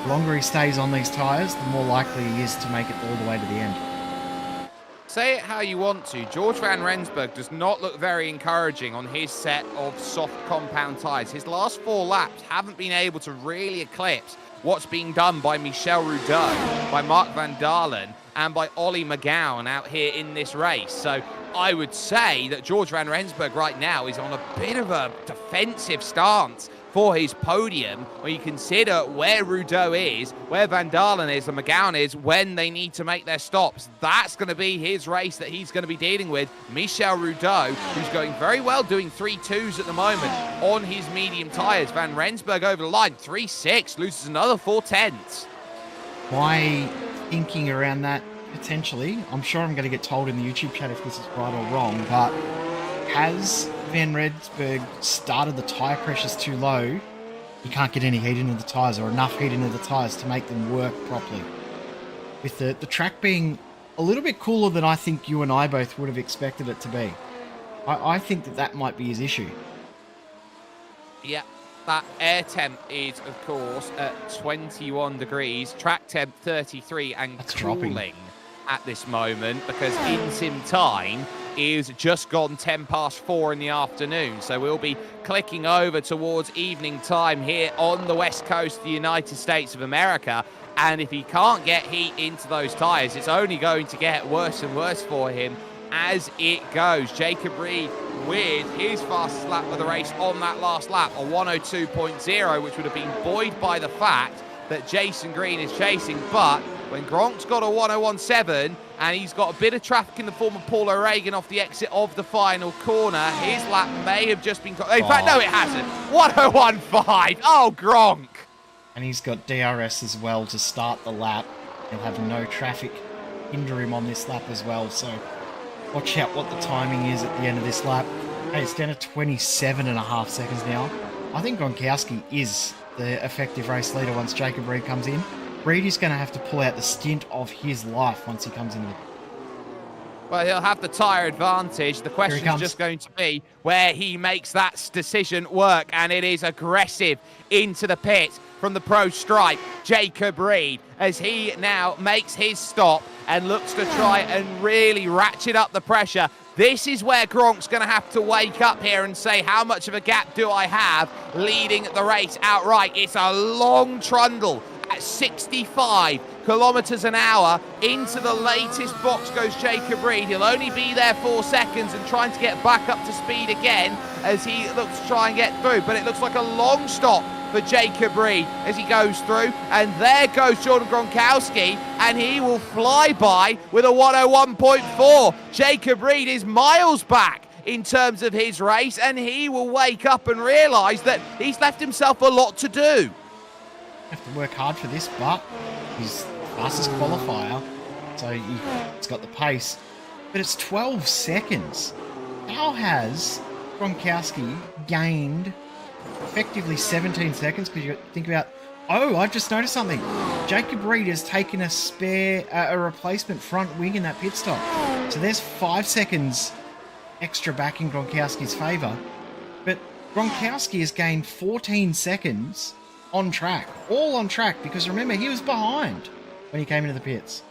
the longer he stays on these tyres, the more likely he is to make it all the way to the end. Say it how you want to, George Van Rensburg does not look very encouraging on his set of soft compound tyres. His last 4 laps haven't been able to really eclipse what's being done by Michel Rudeau, by Mark Van Dalen, and by Ollie McGowan out here in this race. So I would say that George Van Rensburg right now is on a bit of a defensive stance for his podium, when you consider where Rudeau is, where Van Dalen is, and McGowan is when they need to make their stops. That's going to be his race that he's going to be dealing with. Michel Rudeau, who's going very well, doing 3.2s at the moment on his medium tyres. Van Rensburg over the line, 3.6, loses another 4/10. My thinking around that, potentially, I'm sure I'm going to get told in the YouTube chat if this is right or wrong, but has Van Rensburg started the tyre pressures too low? He can't get any heat into the tyres or enough heat into the tyres to make them work properly. With the track being a little bit cooler than I think you and I both would have expected it to be. I think that might be his issue. Yeah, that air temp is, of course, at 21 degrees. Track temp 33 and That's cooling dropping at this moment, because in-sim time is just gone 10 past 4 in the afternoon. So we'll be clicking over towards evening time here on the west coast of the United States of America. And if he can't get heat into those tyres, it's only going to get worse and worse for him as it goes. Jacob Reed with his fastest lap of the race on that last lap, a 102.0, which would have been buoyed by the fact that Jason Green is chasing. But when Gronk's got a 101.7 and he's got a bit of traffic in the form of Paul O'Regan off the exit of the final corner, his lap may have just been... In fact, no, it hasn't. 101.5. Oh, Gronk. And he's got DRS as well to start the lap. He'll have no traffic hinder him on this lap as well. So Watch out what the timing is at the end of this lap. Hey, it's down to 27.5 seconds now. I think Gronkowski is the effective race leader once Jacob Reed comes in. Reed is going to have to pull out the stint of his life once he comes into the... Well, he'll have the tyre advantage. The question is just going to be where he makes that decision work, and it is aggressive into the pit from the pro stripe, Jacob Reed, as he now makes his stop and looks to try and really ratchet up the pressure. This is where Gronk's going to have to wake up here and say, how much of a gap do I have leading the race outright? It's a long trundle at 65 kilometers an hour. Into the latest box goes Jacob Reed. He'll only be there 4 seconds and trying to get back up to speed again as he looks to try and get through. But it looks like a long stop for Jacob Reed as he goes through. And there goes Jordan Gronkowski, and he will fly by with a 101.4. Jacob Reed is miles back in terms of his race, and he will wake up and realise that he's left himself a lot to do. Have to work hard for this, but he's fastest qualifier, so he's got the pace. But it's 12 seconds. How has Gronkowski gained effectively 17 seconds? Because you think about, oh, I've just noticed something. Jacob Reed has taken a replacement front wing in that pit stop. So there's 5 seconds extra back in Gronkowski's favour. But Gronkowski has gained 14 seconds on track, all on track, because remember, he was behind when he came into the pits.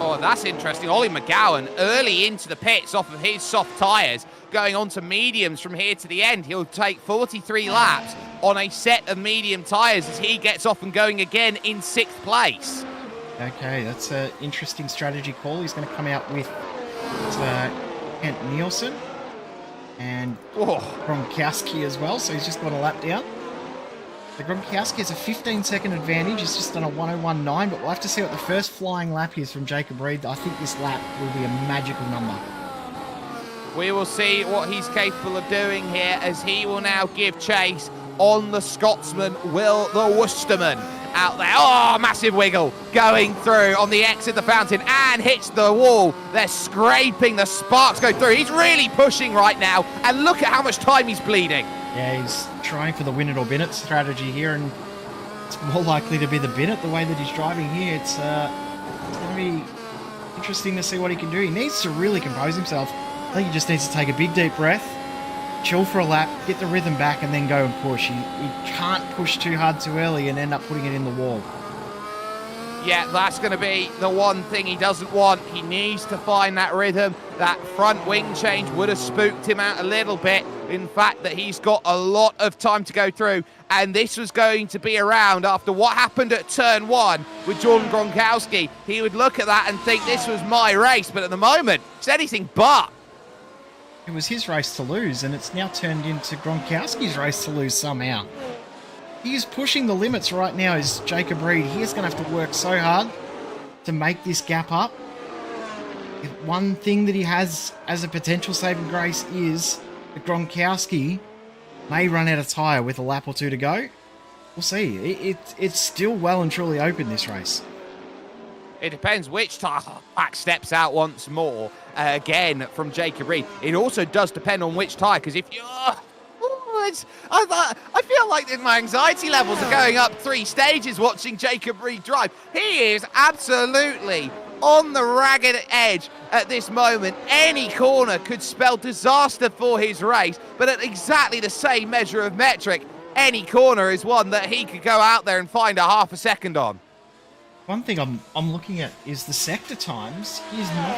Oh, that's interesting. Ollie McGowan early into the pits off of his soft tyres, going on to mediums from here to the end. He'll take 43 laps on a set of medium tyres as he gets off and going again in 6th place. Okay, that's an interesting strategy call. He's going to come out with Kent Nielsen and Gronkowski as well, so he's just got a lap down. So Gronkowski has a 15-second advantage. He's just done a 1:01.9, but we'll have to see what the first flying lap is from Jacob Reed. I think this lap will be a magical number. We will see what he's capable of doing here as he will now give chase on the Scotsman, Will the Worcesterman, out there. Oh, massive wiggle going through on the exit of the fountain and hits the wall. They're scraping, the sparks go through. He's really pushing right now, and look at how much time he's bleeding. Yeah, he's trying for the win it or bin it strategy here, and it's more likely to be the bin it the way that he's driving here. It's going to be interesting to see what he can do. He needs to really compose himself. I think he just needs to take a big deep breath, chill for a lap, get the rhythm back, and then go and push. He can't push too hard too early and end up putting it in the wall. Yeah, that's going to be the one thing he doesn't want. He needs to find that rhythm. That front wing change would have spooked him out a little bit. In fact, that he's got a lot of time to go through. And this was going to be around after what happened at turn 1 with Jordan Gronkowski. He would look at that and think this was my race. But at the moment, it's anything but. It was his race to lose, and it's now turned into Gronkowski's race to lose somehow. He is pushing the limits right now, is Jacob Reed. He is going to have to work so hard to make this gap up. If one thing that he has as a potential saving grace is that Gronkowski may run out of tyre with a lap or two to go. We'll see. It's still well and truly open, this race. It depends which tyre back steps out once more, again, from Jacob Reed. It also does depend on which tyre, because if you're... I feel like my anxiety levels are going up 3 stages watching Jacob Reed drive. He is absolutely on the ragged edge at this moment. Any corner could spell disaster for his race, but at exactly the same measure of metric, any corner is one that he could go out there and find a half a second on. One thing I'm looking at is the sector times. He's not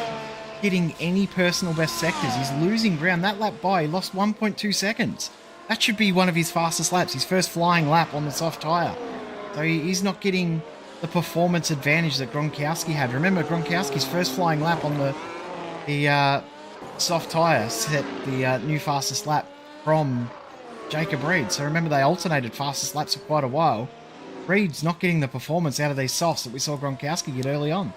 hitting any personal best sectors. He's losing ground. That lap by, he lost 1.2 seconds. That should be one of his fastest laps, his first flying lap on the soft tyre. So he's not getting the performance advantage that Gronkowski had. Remember, Gronkowski's first flying lap on the soft tyre set the new fastest lap from Jacob Reed. So remember, they alternated fastest laps for quite a while. Reed's not getting the performance out of these softs that we saw Gronkowski get early on.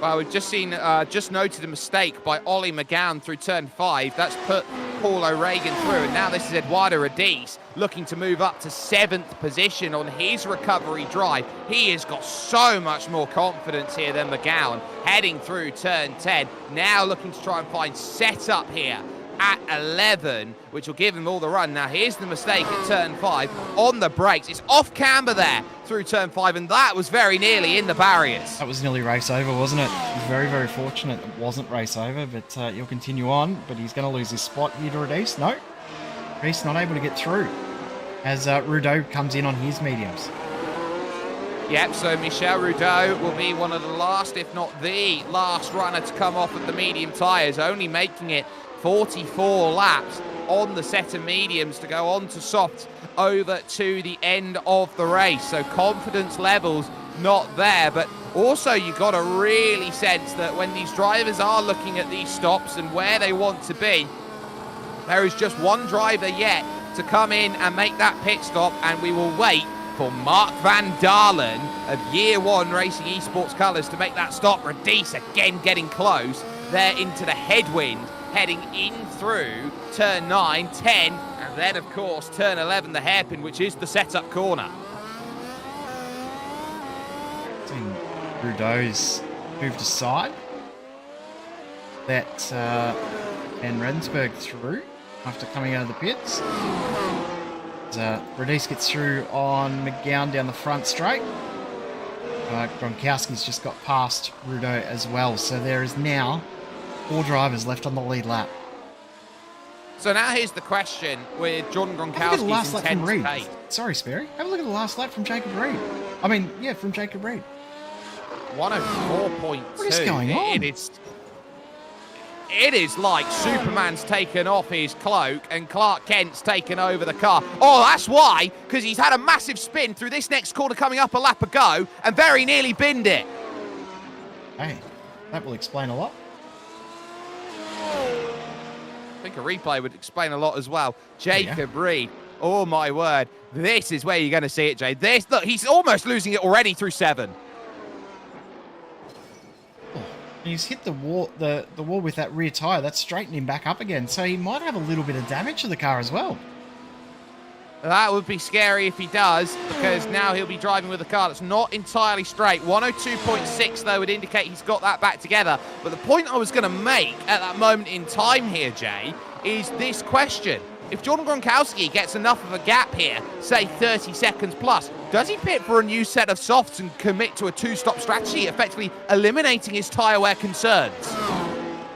Well, we've just seen, just noted a mistake by Ollie McGowan through turn 5. That's put Paul O'Regan through, and now this is Eduardo Radice looking to move up to 7th position on his recovery drive. He has got so much more confidence here than McGowan, heading through turn 10. Now looking to try and find setup here at 11, which will give him all the run. Now here's the mistake at turn 5 on the brakes. It's off camber there through turn 5, and that was very nearly in the barriers. That was nearly race over, wasn't it? Very, very fortunate it wasn't race over, but he'll continue on. But he's going to lose his spot here to Radice. No, Radice not able to get through as Rudeau comes in on his mediums. Yep, so Michel Rudeau will be one of the last, if not the last runner to come off of the medium tyres, only making it 44 laps on the set of mediums to go on to softs over to the end of the race. So confidence levels not there, but also you got to really sense that when these drivers are looking at these stops and where they want to be, there is just one driver yet to come in and make that pit stop, and we will wait for Mark van Dalen of Year One Racing Esports colours to make that stop. Radice again getting close there into the headwind, heading in through turn 9, 10, and then of course turn 11, the hairpin, which is the setup corner. Seeing Rudeau's moved aside. That Van Rensburg through after coming out of the pits. Radice gets through on McGowan down the front straight. Gronkowski's just got past Rudeau as well, so there is now 4 drivers left on the lead lap. So now here's the question with Jordan Have a look at the last Gronkowski's lap from intense Reed. pace. Sorry, Sperry. Have a look at the last lap from Jacob Reed. From Jacob Reed. 104.2. What is going on? It is like Superman's taken off his cloak and Clark Kent's taken over the car. Oh, that's why, because he's had a massive spin through this next corner coming up a lap ago and very nearly binned it. Hey, that will explain a lot. I think a replay would explain a lot as well. Jacob Reed, oh my word. This is where you're going to see it, Jay. Look, he's almost losing it already through 7. He's hit the wall with that rear tyre. That's straightened him back up again. So he might have a little bit of damage to the car as well. That would be scary if he does, because now he'll be driving with a car that's not entirely straight. 102.6, though, would indicate he's got that back together. But the point I was going to make at that moment in time here, Jay, is this question. If Jordan Gronkowski gets enough of a gap here, say 30 seconds plus, does he pit for a new set of softs and commit to a 2-stop strategy, effectively eliminating his tyre wear concerns?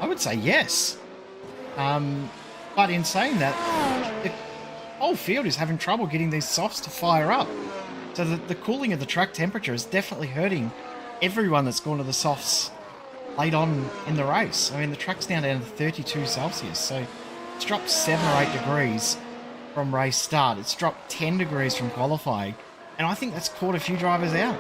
I would say yes. But in saying that, the whole field is having trouble getting these softs to fire up. So the cooling of the track temperature is definitely hurting everyone that's gone to the softs late on in the race. I mean, the track's now down to 32 Celsius, so it's dropped 7 or 8 degrees from race start. It's dropped 10 degrees from qualifying, and I think that's caught a few drivers out.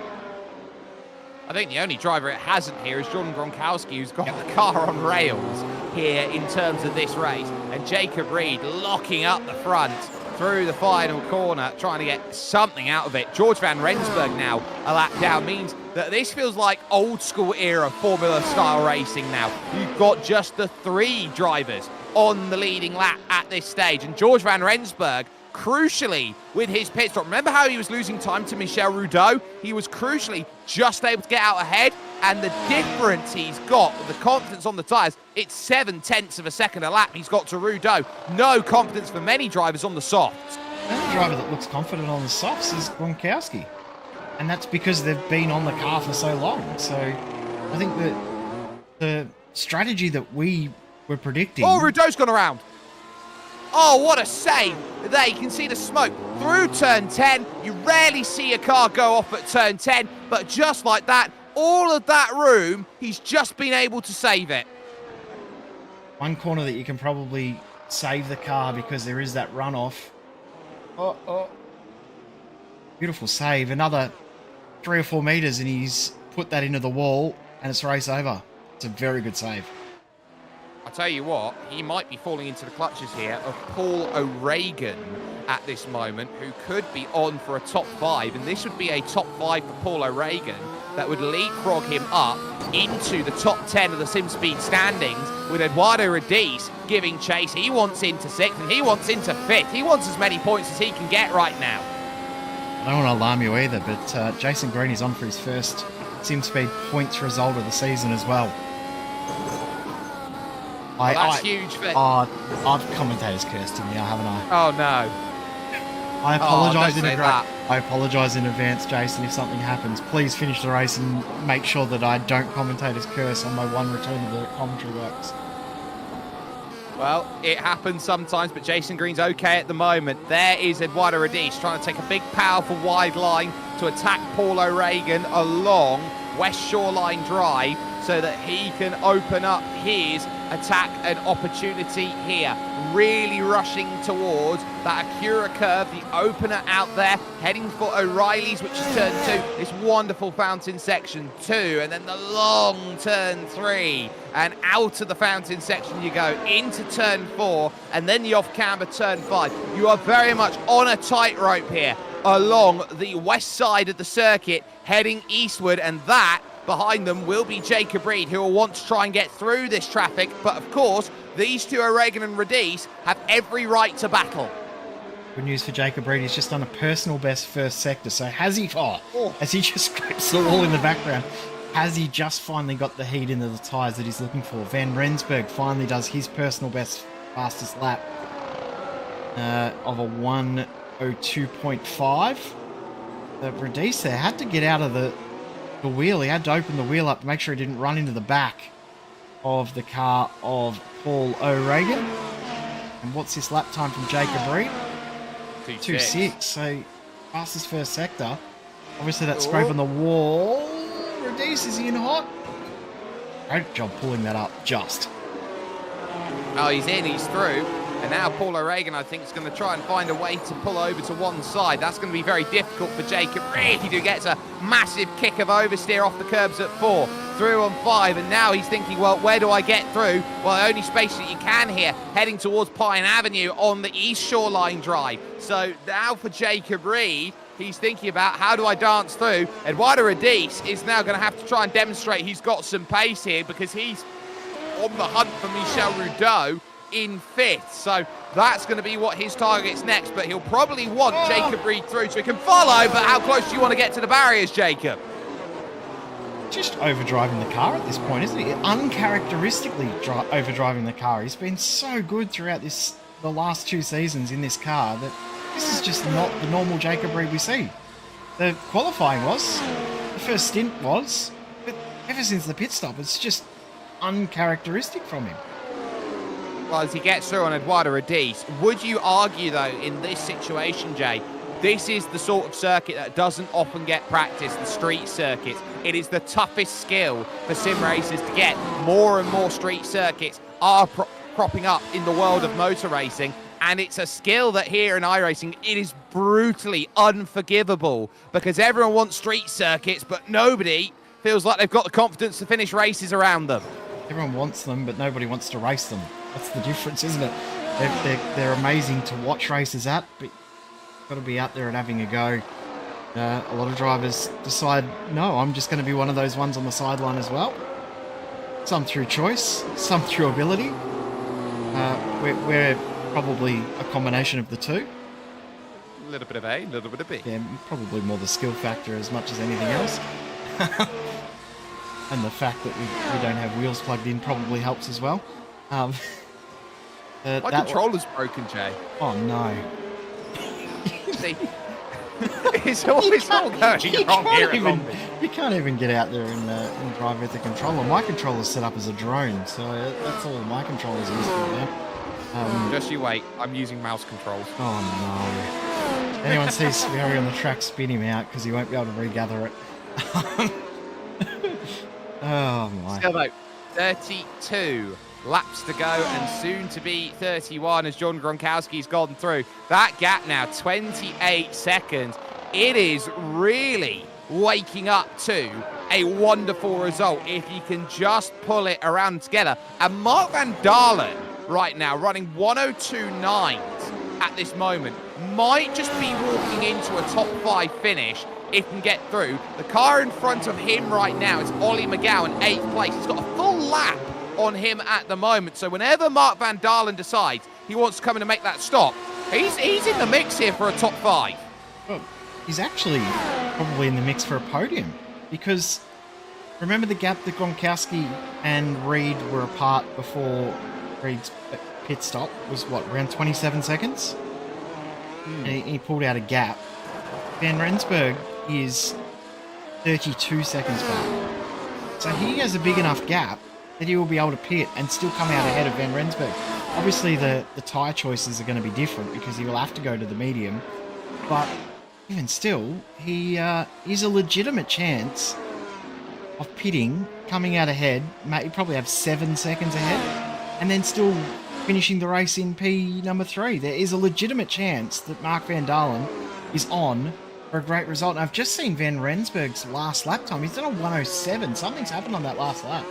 I think the only driver it hasn't here is Jordan Gronkowski, who's got the car on rails here in terms of this race. And Jacob Reed locking up the front through the final corner, trying to get something out of it. George Van Rensburg now a lap down means that this feels like old school era Formula style racing now. You've got just the 3 drivers on the leading lap at this stage. And George Van Rensburg, crucially, with his pit stop. Remember how he was losing time to Michel Rudeau? He was crucially just able to get out ahead, and the difference he's got with the confidence on the tyres, it's 7/10 of a second a lap he's got to Rudeau. No confidence for many drivers on the softs. The only driver that looks confident on the softs is Gronkowski, and that's because they've been on the car for so long. So I think that the strategy that we were predicting... Oh, Rudeau's gone around. Oh, what a save. There, you can see the smoke through turn 10. You rarely see a car go off at turn 10, but just like that, all of that room, he's just been able to save it. One corner that you can probably save the car because there is that runoff. Oh. Beautiful save. Another 3 or 4 metres and he's put that into the wall and it's race over. It's a very good save. I tell you what, he might be falling into the clutches here of Paul O'Regan at this moment, who could be on for a top 5, and this would be a top 5 for Paul O'Regan. that would leapfrog him up into the top 10 of the SimSpeed standings, with Eduardo Radice giving chase. He wants into 6th and he wants into 5th. He wants as many points as he can get right now. I don't want to alarm you either, but Jason Green is on for his first SimSpeed points result of the season as well. Well, that's huge. I've commentator's cursed him now, haven't I? Oh, no. I apologise don't say that. I apologise in advance, Jason, if something happens. Please finish the race and make sure that I don't commentator's curse on my one return of the commentary works. Well, it happens sometimes, but Jason Green's okay at the moment. There is Eduardo Radice trying to take a big, powerful, wide line to attack Paul O'Regan along West Shoreline Drive so that he can open up his attack and opportunity here. Really rushing towards that Acura curve, the opener out there, heading for O'Reilly's, which is turn 2, this wonderful fountain section 2, and then the long turn 3, and out of the fountain section you go, into turn 4, and then the off-camber turn 5. You are very much on a tightrope here along the west side of the circuit, heading eastward, and that behind them will be Jacob Reed, who will want to try and get through this traffic. But of course, these two, O'Regan and Radice, have every right to battle. Good news for Jacob Reed, he's just done a personal best first sector. So has he, as he just scrapes the wall in the background, has he just finally got the heat into the tyres that he's looking for? Van Rensburg finally does his personal best fastest lap of a 1:02.5. Radice there had to get out of the wheel. He had to open the wheel up to make sure he didn't run into the back of the car of Paul O'Regan. And what's this lap time from Jacob Reed? 2.6. So fastest first sector. Obviously that scrape on the wall. Radice, is he in hot? Great job pulling that up just. Oh, he's in, he's through. And now Paul O'Regan, I think, is going to try and find a way to pull over to one side. That's going to be very difficult for Jacob Reed, who gets a massive kick of oversteer off the curbs at 4, through on 5, and now he's thinking, well, where do I get through? Well, the only space that you can here, heading towards Pine Avenue on the East Shoreline Drive. So now for Jacob Reed, he's thinking about, how do I dance through? Eduardo Radice is now going to have to try and demonstrate he's got some pace here, because he's on the hunt for Michel Rudeau in 5th, so that's going to be what his target's next, but he'll probably want Jacob Reed through so he can follow. But how close do you want to get to the barriers, Jacob? Just overdriving the car at this point, isn't he? Uncharacteristically overdriving the car. He's been so good throughout the last 2 seasons in this car that this is just not the normal Jacob Reed we see. The qualifying was, the first stint was, but ever since the pit stop, it's just uncharacteristic from him. Well, as he gets through on Eduardo Radice, would you argue, though, in this situation, Jay, this is the sort of circuit that doesn't often get practiced, the street circuits. It is the toughest skill for sim racers to get. More and more street circuits are cropping up in the world of motor racing, and it's a skill that here in iRacing, it is brutally unforgivable, because everyone wants street circuits, but nobody feels like they've got the confidence to finish races around them. Everyone wants them, but nobody wants to race them. That's the difference, isn't it? They're amazing to watch races at, but you've got to be out there and having a go. A lot of drivers decide, no, I'm just going to be one of those ones on the sideline as well. Some through choice, some through ability. We're probably a combination of the two. A little bit of A, a little bit of B. Yeah, probably more the skill factor as much as anything else. And the fact that we don't have wheels plugged in probably helps as well. My controller's broken, Jay. Oh, no. See, it's always all going wrong here at Long Beach. You can't even get out there and drive with the controller. My controller's set up as a drone, so that's all my controller's used for now. Just you wait. I'm using mouse controls. Oh, no. Anyone sees Sperry on the track, spin him out, because he won't be able to regather it. Oh, my. Still, though, 32 laps to go, and soon to be 31 as John Gronkowski's gone through. That gap now, 28 seconds. It is really waking up to a wonderful result if you can just pull it around together. And Mark Van Dalen right now running 102.9 at this moment might just be walking into a top 5 finish it can get through. The car in front of him right now is Ollie McGowan in 8th place. He's got a full lap on him at the moment. So whenever Mark van Dalen decides he wants to come in and make that stop, he's in the mix here for a top 5. Well, he's actually probably in the mix for a podium, because remember the gap that Gronkowski and Reed were apart before Reed's pit stop was what, around 27 seconds? And he pulled out a gap. Van Rensburg is 32 seconds back. So he has a big enough gap that he will be able to pit and still come out ahead of Van Rensburg. Obviously, the tyre choices are going to be different because he will have to go to the medium. But even still, he is a legitimate chance of pitting, coming out ahead. He'd probably have 7 seconds ahead, and then still finishing the race in P number 3. There is a legitimate chance that Mark van Dalen is on for a great result. And I've just seen Van Rensburg's last lap time. He's done a 1:07. Something's happened on that last lap.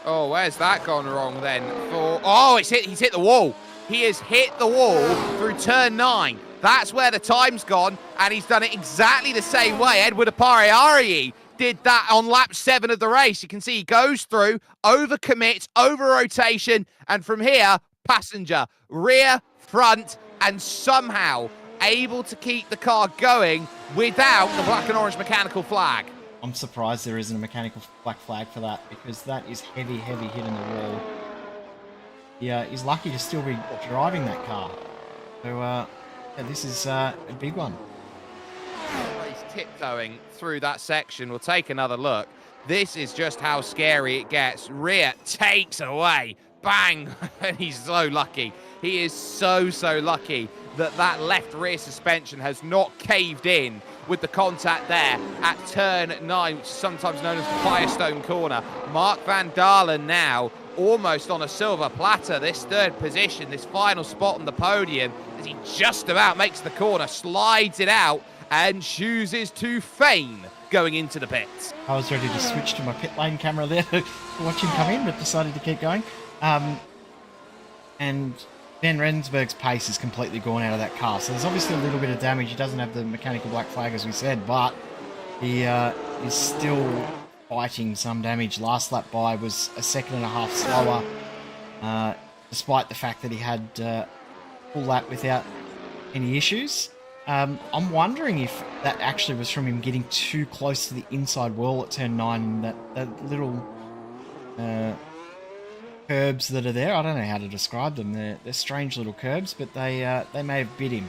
Oh, where's that gone wrong then? He's hit the wall. He has hit the wall through turn 9. That's where the time's gone, and he's done it exactly the same way. Edward Apari did that on lap 7 of the race. You can see he goes through, over-commits, over-rotation, and from here, passenger, rear, front, and somehow able to keep the car going without the black and orange mechanical flag. I'm surprised there isn't a mechanical black flag for that, because that is heavy hitting the wall. Yeah, he's lucky to still be driving that car. So, yeah, this is a big one. He's tiptoeing through that section. We'll take another look. This is just how scary it gets. Rear takes away. Bang! And he's so lucky. He is so lucky that left rear suspension has not caved in with the contact there at turn 9, which is sometimes known as the Firestone corner. Mark van Dalen now almost on a silver platter, this 3rd position, this final spot on the podium, as he just about makes the corner, slides it out, and chooses to feign going into the pits. I was ready to switch to my pit lane camera there to watch him come in, but decided to keep going. And Van Rensburg's pace is completely gone out of that car. So there's obviously a little bit of damage. He doesn't have the mechanical black flag, as we said, but he is still fighting some damage. Last lap by was a 1.5 seconds slower, despite the fact that he had full lap without any issues. I'm wondering if that actually was from him getting too close to the inside wall at turn 9, that little curbs that are there. I don't know how to describe them. They're strange little curbs, but they may have bit him.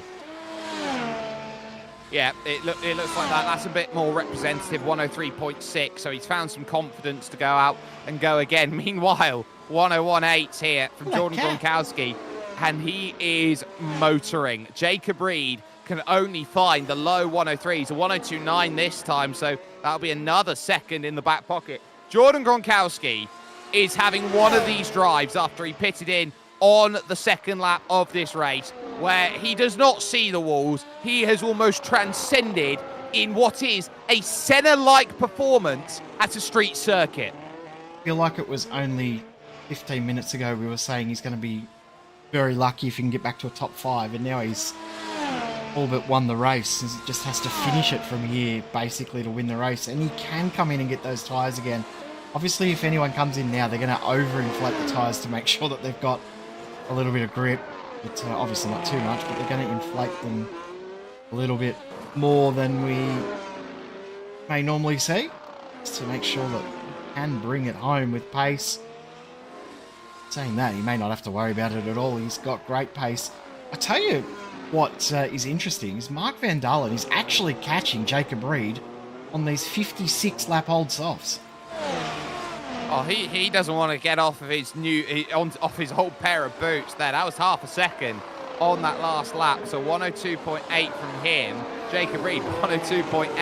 Yeah, it looks like that. That's a bit more representative, 103.6. So he's found some confidence to go out and go again. Meanwhile, 101.8 here from Jordan Gronkowski, and he is motoring. Jacob Reed can only find the low 103s, a 102.9 this time, so that'll be another second in the back pocket. Jordan Gronkowski is having one of these drives after he pitted in on the 2nd lap of this race, where he does not see the walls. He has almost transcended in what is a Senna-like performance at a street circuit. I feel like it was only 15 minutes ago we were saying he's going to be very lucky if he can get back to a top 5, and now he's all but won the race. He just has to finish it from here, basically, to win the race, and he can come in and get those tyres again. Obviously, if anyone comes in now, they're going to overinflate the tyres to make sure that they've got a little bit of grip. But obviously not too much, but they're going to inflate them a little bit more than we may normally see, just to make sure that he can bring it home with pace. Saying that, he may not have to worry about it at all. He's got great pace. I tell you what is interesting is Mark van Dalen is actually catching Jacob Reed on these 56-lap-old softs. Oh, he doesn't want to get off of his off his old pair of boots there. That was half a second on that last lap. So 102.8 from him. Jacob Reed, 102.8,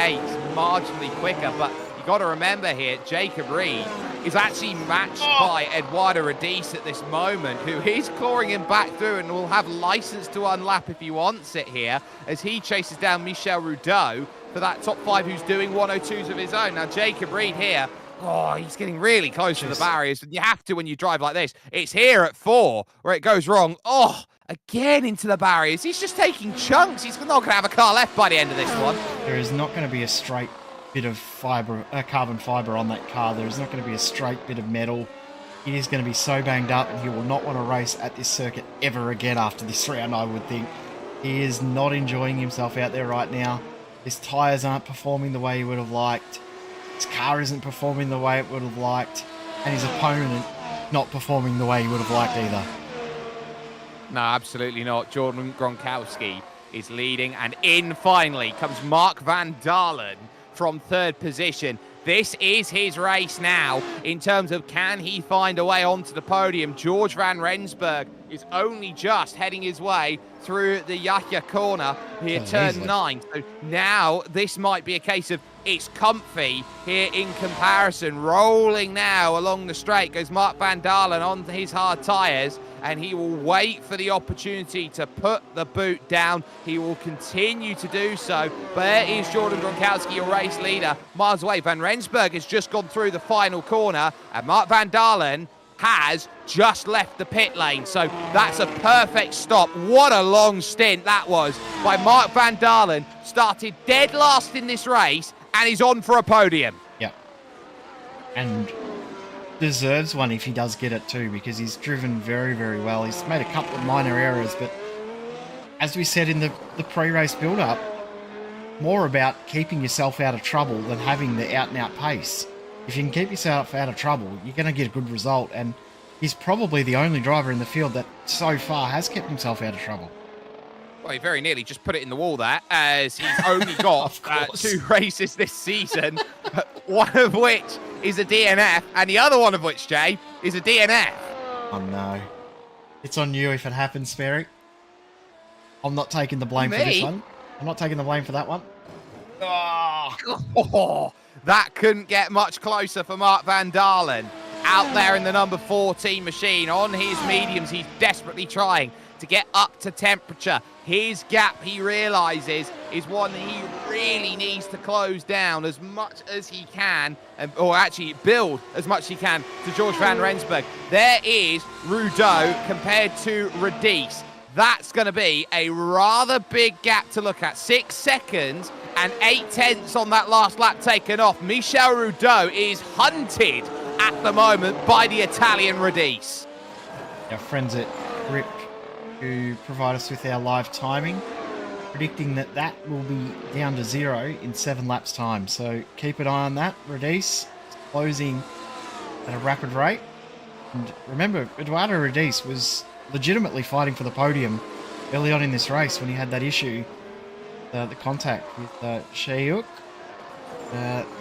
marginally quicker. But you got to remember here, Jacob Reed is actually matched by Eduardo Radice at this moment, who is clawing him back through and will have license to unlap if he wants it here, as he chases down Michel Rudeau for that top 5 who's doing 102s of his own. Now, Jacob Reed here, he's getting really close to the barriers. You have to when you drive like this. It's here at 4 where it goes wrong. again into the barriers. He's just taking chunks. He's not going to have a car left by the end of this one. There is not going to be a straight bit of carbon fiber on that car. There is not going to be a straight bit of metal. He is going to be so banged up, and he will not want to race at this circuit ever again after this round, I would think. He is not enjoying himself out there right now. His tyres aren't performing the way he would have liked. His car isn't performing the way it would have liked. And his opponent not performing the way he would have liked either. No, absolutely not. Jordan Gronkowski is leading, and in finally comes Mark van Dalen from third position. This is his race now in terms of can he find a way onto the podium. George van Rensburg is only just heading his way through the Yahya corner here, turn 9. So now this might be a case of it's comfy here in comparison. Rolling now along the straight goes Mark van Dalen on his hard tyres, and he will wait for the opportunity to put the boot down. He will continue to do so. But there is Jordan Gronkowski, a race leader, miles away. Van Rensburg has just gone through the final corner, and Mark van Dalen has just left the pit lane. So that's a perfect stop. What a long stint that was by Mark van Dalen. Started dead last in this race, and he's on for a podium. Yeah. And deserves one if he does get it too, because he's driven very, very well. He's made a couple of minor errors, but as we said in the pre-race build-up, more about keeping yourself out of trouble than having the out-and-out pace. If you can keep yourself out of trouble, you're going to get a good result, and he's probably the only driver in the field that so far has kept himself out of trouble. Well, he very nearly just put it in the wall there, as he's only got 2 races this season, one of which is a DNF, and the other one of which, Jay, is a DNF. Oh, no. It's on you if it happens, Sperry. I'm not taking the blame for this one. I'm not taking the blame for that one. Oh, that couldn't get much closer for Mark van Dalen. Out there in the number 14 machine on his mediums, he's desperately trying to get up to temperature. His gap, he realises, is one that he really needs to close down as much as he can, or actually build as much as he can to George van Rensburg. There is Rudeau compared to Radice. That's going to be a rather big gap to look at. 6 seconds and 8/10 on that last lap taken off. Michel Rudeau is hunted at the moment by the Italian Radice. Our friends at Grip, who provide us with our live timing, predicting that will be down to 0 in 7 laps time. So keep an eye on that. Radice closing at a rapid rate. And remember, Eduardo Radice was legitimately fighting for the podium early on in this race when he had that issue, the contact with Sheiyuk.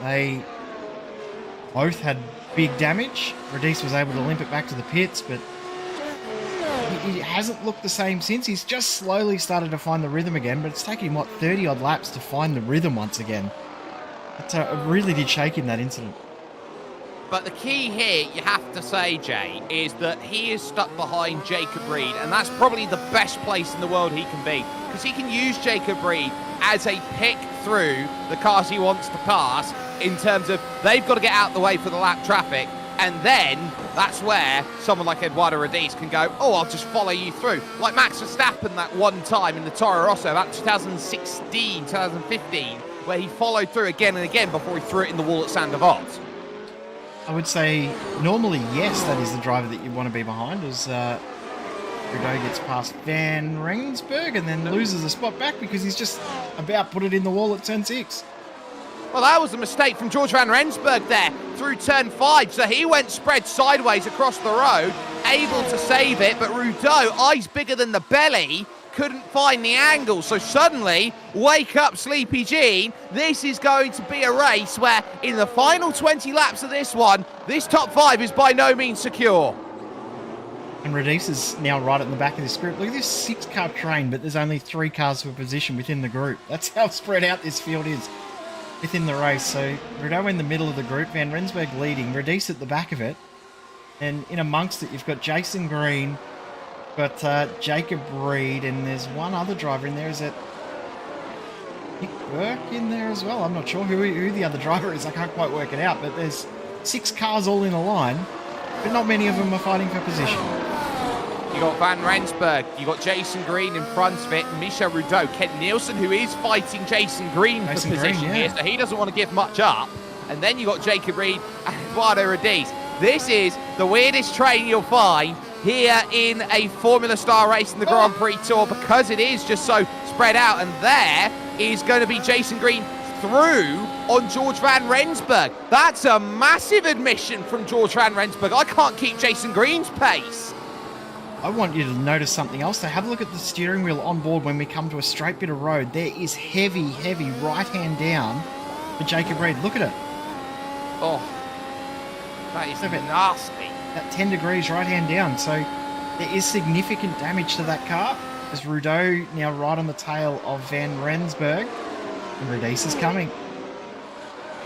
They both had big damage. Radice was able to limp it back to the pits, but he hasn't looked the same since. He's just slowly started to find the rhythm again, but it's taken him, 30-odd laps to find the rhythm once again. It really did shake him, that incident. But the key here, you have to say, Jay, is that he is stuck behind Jacob Reed, and that's probably the best place in the world he can be, because he can use Jacob Reed as a pick through the cars he wants to pass, in terms of they've got to get out the way for the lap traffic, and then that's where someone like Eduardo Radice can go, oh, I'll just follow you through. Like Max Verstappen that one time in the Toro Rosso, about 2016, 2015, where he followed through again and again before he threw it in the wall at Saint Devant. I would say normally, yes, that is the driver that you want to be behind, as Rudeau gets past Van Rensburg and then loses a spot back because he's just about put it in the wall at turn 6. Well, that was a mistake from George van Rensburg there through turn 5. So he went spread sideways across the road, able to save it. But Rudeau, eyes bigger than the belly, couldn't find the angle. So suddenly, wake up, Sleepy Jean. This is going to be a race where in the final 20 laps of this one, this top 5 is by no means secure. And Radice is now right at the back of this group. Look at this 6-car train, but there's only 3 cars for position within the group. That's how spread out this field is within the race. So Rudeau in the middle of the group, Van Rensburg leading, Radice at the back of it. And in amongst it, you've got Jason Green, got Jacob Reed, and there's one other driver in there. Is it Nick Burke in there as well? I'm not sure who the other driver is. I can't quite work it out, but there's 6 cars all in a line, but not many of them are fighting for position. You got Van Rensburg, you got Jason Green in front of it, Michel Rudeau, Kent Nielsen, who is fighting Jason Green for position here, so he doesn't want to give much up. And then you got Jacob Reed and Eduardo Radiz. This is the weirdest train you'll find here in a Formula Star race in the Grand Prix Tour, because it is just so spread out. And there is going to be Jason Green through on George Van Rensburg. That's a massive admission from George Van Rensburg. I can't keep Jason Green's pace. I want you to notice something else. So have a look at the steering wheel on board when we come to a straight bit of road. There is heavy right hand down for Jacob Reed. Look at it. Oh, that is nasty. That 10 degrees right hand down. So there is significant damage to that car. As Rudeau now right on the tail of Van Rensburg. And Radice is coming.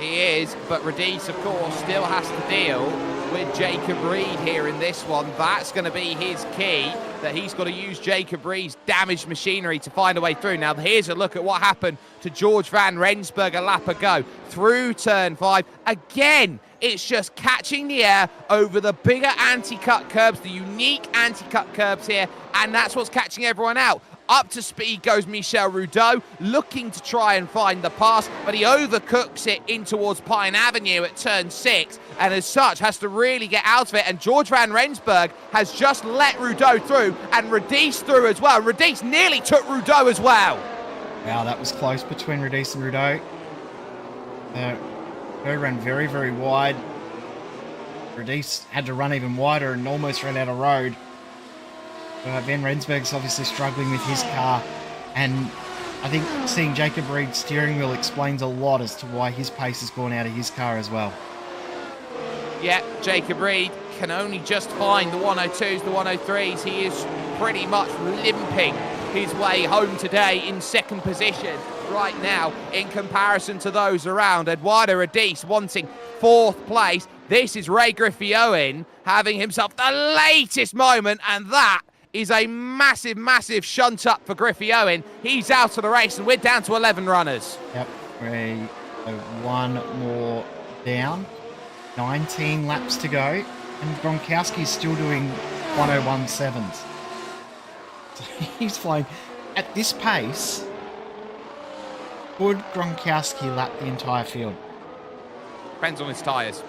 He is, but Radice, of course, still has to deal with Jacob Reed here in this one. That's going to be his key, that he's got to use Jacob Reed's damaged machinery to find a way through. Now, here's a look at what happened to George Van Rensburg a lap ago. Through turn 5. Again, it's just catching the air over the bigger anti-cut curbs, the unique anti-cut curbs here, and that's what's catching everyone out. Up to speed goes Michel Rudeau, looking to try and find the pass, but he overcooks it in towards Pine Avenue at turn 6, and as such has to really get out of it. And George Van Rensburg has just let Rudeau through, and Radice through as well. Radice nearly took Rudeau as well. Wow, that was close between Radice and Rudeau. Rudeau ran very wide. Radice had to run even wider and almost ran out of road. Van Rensburg's obviously struggling with his car, and I think seeing Jacob Reed's steering wheel explains a lot as to why his pace has gone out of his car as well. Yeah, Jacob Reed can only just find the 102s, the 103s. He is pretty much limping his way home today in second position right now in comparison to those around. Eduardo Radice wanting 4th place. This is Ray Griffey-Owen having himself the latest moment, and that is a massive shunt up for Griffey-Owen. He's out of the race, and we're down to 11 runners. Yep, we're one more down. 19 laps to go, and Gronkowski's still doing 101.7s. So he's flying. At this pace, would Gronkowski lap the entire field? Depends on his tyres.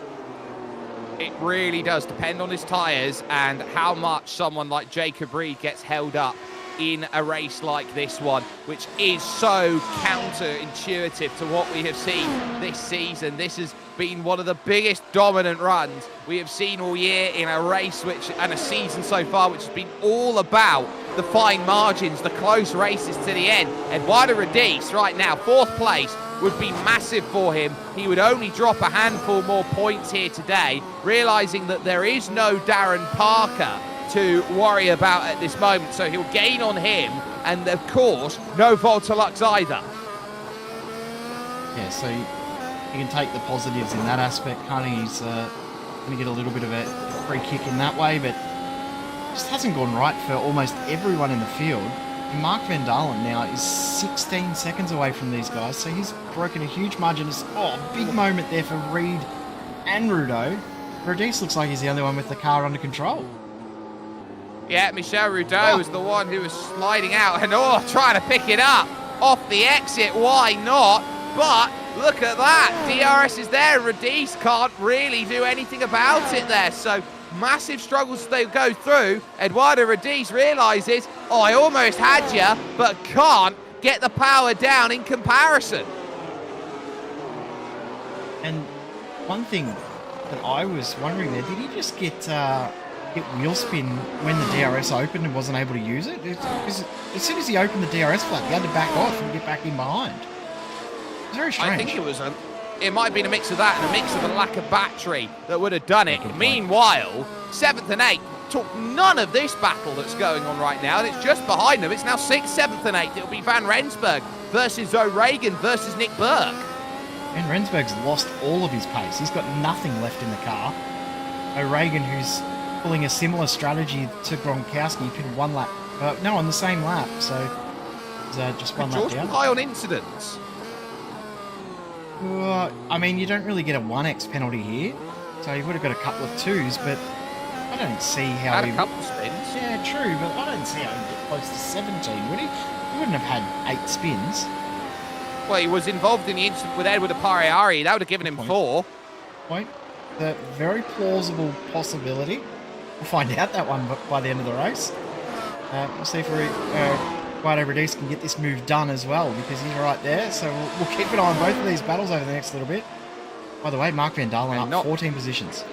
It really does depend on his tyres and how much someone like Jacob Reed gets held up in a race like this one, which is so counterintuitive to what we have seen this season. This has been one of the biggest dominant runs we have seen all year in a race and a season so far, which has been all about the fine margins, the close races to the end. Eduardo Radice right now, 4th place, would be massive for him. He would only drop a handful more points here today, realising that there is no Darren Parker to worry about at this moment, so he'll gain on him, and of course no Volta Lux either. Yeah, so you can take the positives in that aspect. He's going to get a little bit of a free kick in that way, but it just hasn't gone right for almost everyone in the field. And Mark Van Dalen now is 16 seconds away from these guys, so he's broken a huge margin. Big moment there for Reed and Rudeau. Radice looks like he's the only one with the car under control. Yeah, Michel Rudeau is the one who was sliding out and trying to pick it up off the exit. Why not? But look at that. DRS is there. Radice can't really do anything about it there. So massive struggles they go through. Eduardo Radice realises, I almost had you, but can't get the power down in comparison. And one thing that I was wondering there, did he just get wheel spin when the DRS opened and wasn't able to use it? As soon as he opened the DRS flap, he had to back off and get back in behind. It's very strange. I think it might have been a mix of that and a mix of the lack of battery that would have done it. Meanwhile, 7th and 8th took none of this battle that's going on right now, and it's just behind them. It's now 6th, 7th and 8th. It'll be Van Rensburg versus O'Regan versus Nick Burke. Van Rensburg's lost all of his pace. He's got nothing left in the car. O'Regan, who's pulling a similar strategy to Gronkowski, could on the same lap, so just one lap down. High on incidents. I mean, you don't really get a 1x penalty here, so you would have got a couple of 2s, but I don't see how Had he... a couple spins. Yeah, true, but I don't see how he'd get close to 17, would he? He wouldn't have had 8 spins. Well, he was involved in the incident with Edward Apariari. That would have given him 4. Point. The very plausible possibility. We'll find out that one by the end of the race. We'll see if Guido Radice can get this move done as well, because he's right there. So we'll keep an eye on both of these battles over the next little bit. By the way, Mark Van Dalen up 14 positions.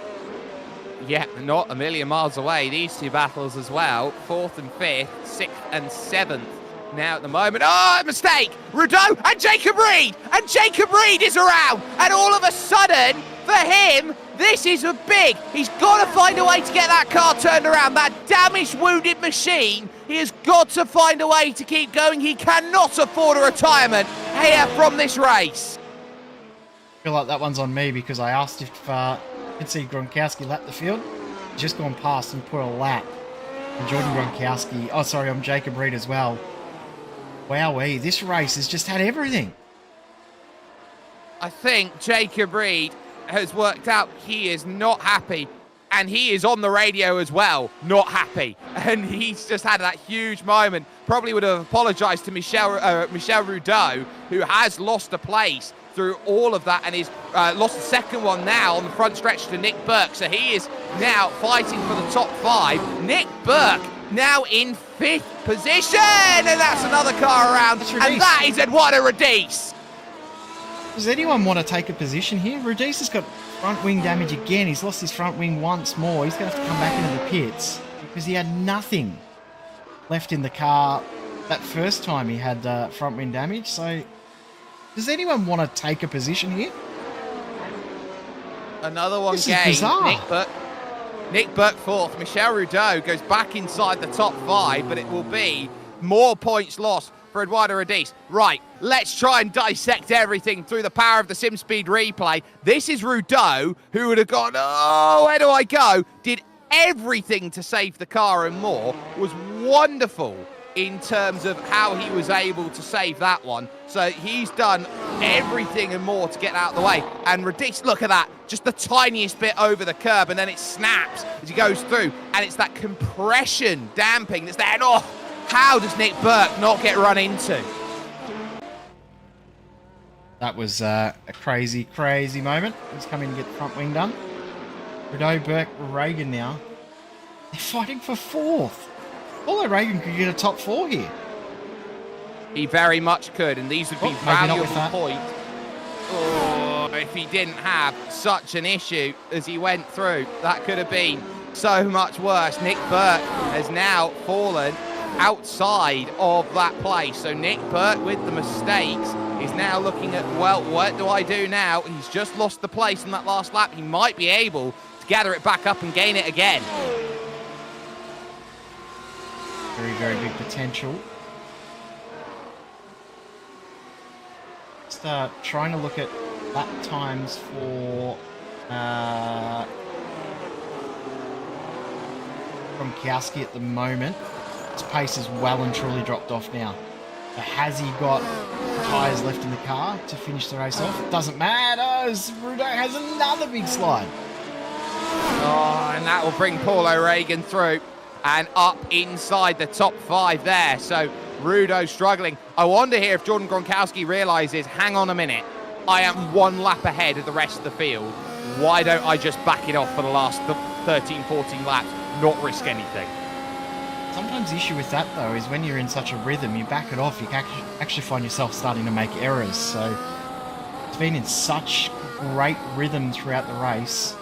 Yeah, not a million miles away. These two battles as well. 4th and 5th, 6th and 7th. Now at the moment, oh, mistake! Rudeau and Jacob Reed! And Jacob Reed is around! And all of a sudden, for him, this is a big. He's got to find a way to get that car turned around. That damaged, wounded machine. He has got to find a way to keep going. He cannot afford a retirement here from this race. I feel like that one's on me because I asked if you could see Gronkowski lap the field. He's just gone past and put a lap. And Jordan Gronkowski, oh sorry, I'm Jacob Reed as well. Wowee, this race has just had everything. I think Jacob Reed has worked out he is not happy, and he is on the radio as well, not happy. And he's just had that huge moment. Probably would have apologised to Michel Rudeau, who has lost a place through all of that, and he's lost the second one now on the front stretch to Nick Burke. So he is now fighting for the top 5. Nick Burke now in 5th position, and that's another car around, and that is Eduardo Radice. Does anyone want to take a position here? Radice has got front wing damage again. He's lost his front wing once more. He's going to have to come back into the pits because he had nothing left in the car that first time he had front wing damage. So does anyone want to take a position here? Another one This game. is bizarre. Nick Burke 4th. Michel Rudeau goes back inside the top 5, but it will be more points lost for Eduardo Radice. Right, let's try and dissect everything through the power of the SimSpeed replay. This is Rudeau, who would have gone, oh, where do I go? Did everything to save the car and more. Was wonderful in terms of how he was able to save that one. So he's done everything and more to get out of the way. And Radice, look at that, just the tiniest bit over the curb, and then it snaps as he goes through. And it's that compression damping that's there. And oh, how does Nick Burke not get run into? That was a crazy, crazy moment. He's coming to get the front wing done. Rudeau, Burke, Reagan now. They're fighting for 4th. Although Reagan could get a top 4 here. He very much could, and these would be valuable points. Oh, if he didn't have such an issue as he went through, that could have been so much worse. Nick Burke has now fallen outside of that place. So Nick Burke with the mistakes is now looking at, well, what do I do now? He's just lost the place in that last lap. He might be able to gather it back up and gain it again. Very, very big potential. Just trying to look at lap times for Gronkowski at the moment. His pace is well and truly dropped off now. So has he got tyres left in the car to finish the race off? It doesn't matter. Rudeau has another big slide. Oh, and that will bring Paul O'Regan through and up inside the top 5 there. So Rudeau struggling. I wonder here if Jordan Gronkowski realises, hang on a minute, I am 1 lap ahead of the rest of the field. Why don't I just back it off for the last 13, 14 laps, not risk anything? Sometimes the issue with that, though, is when you're in such a rhythm, you back it off, you can actually find yourself starting to make errors. So it's been in such great rhythm throughout the race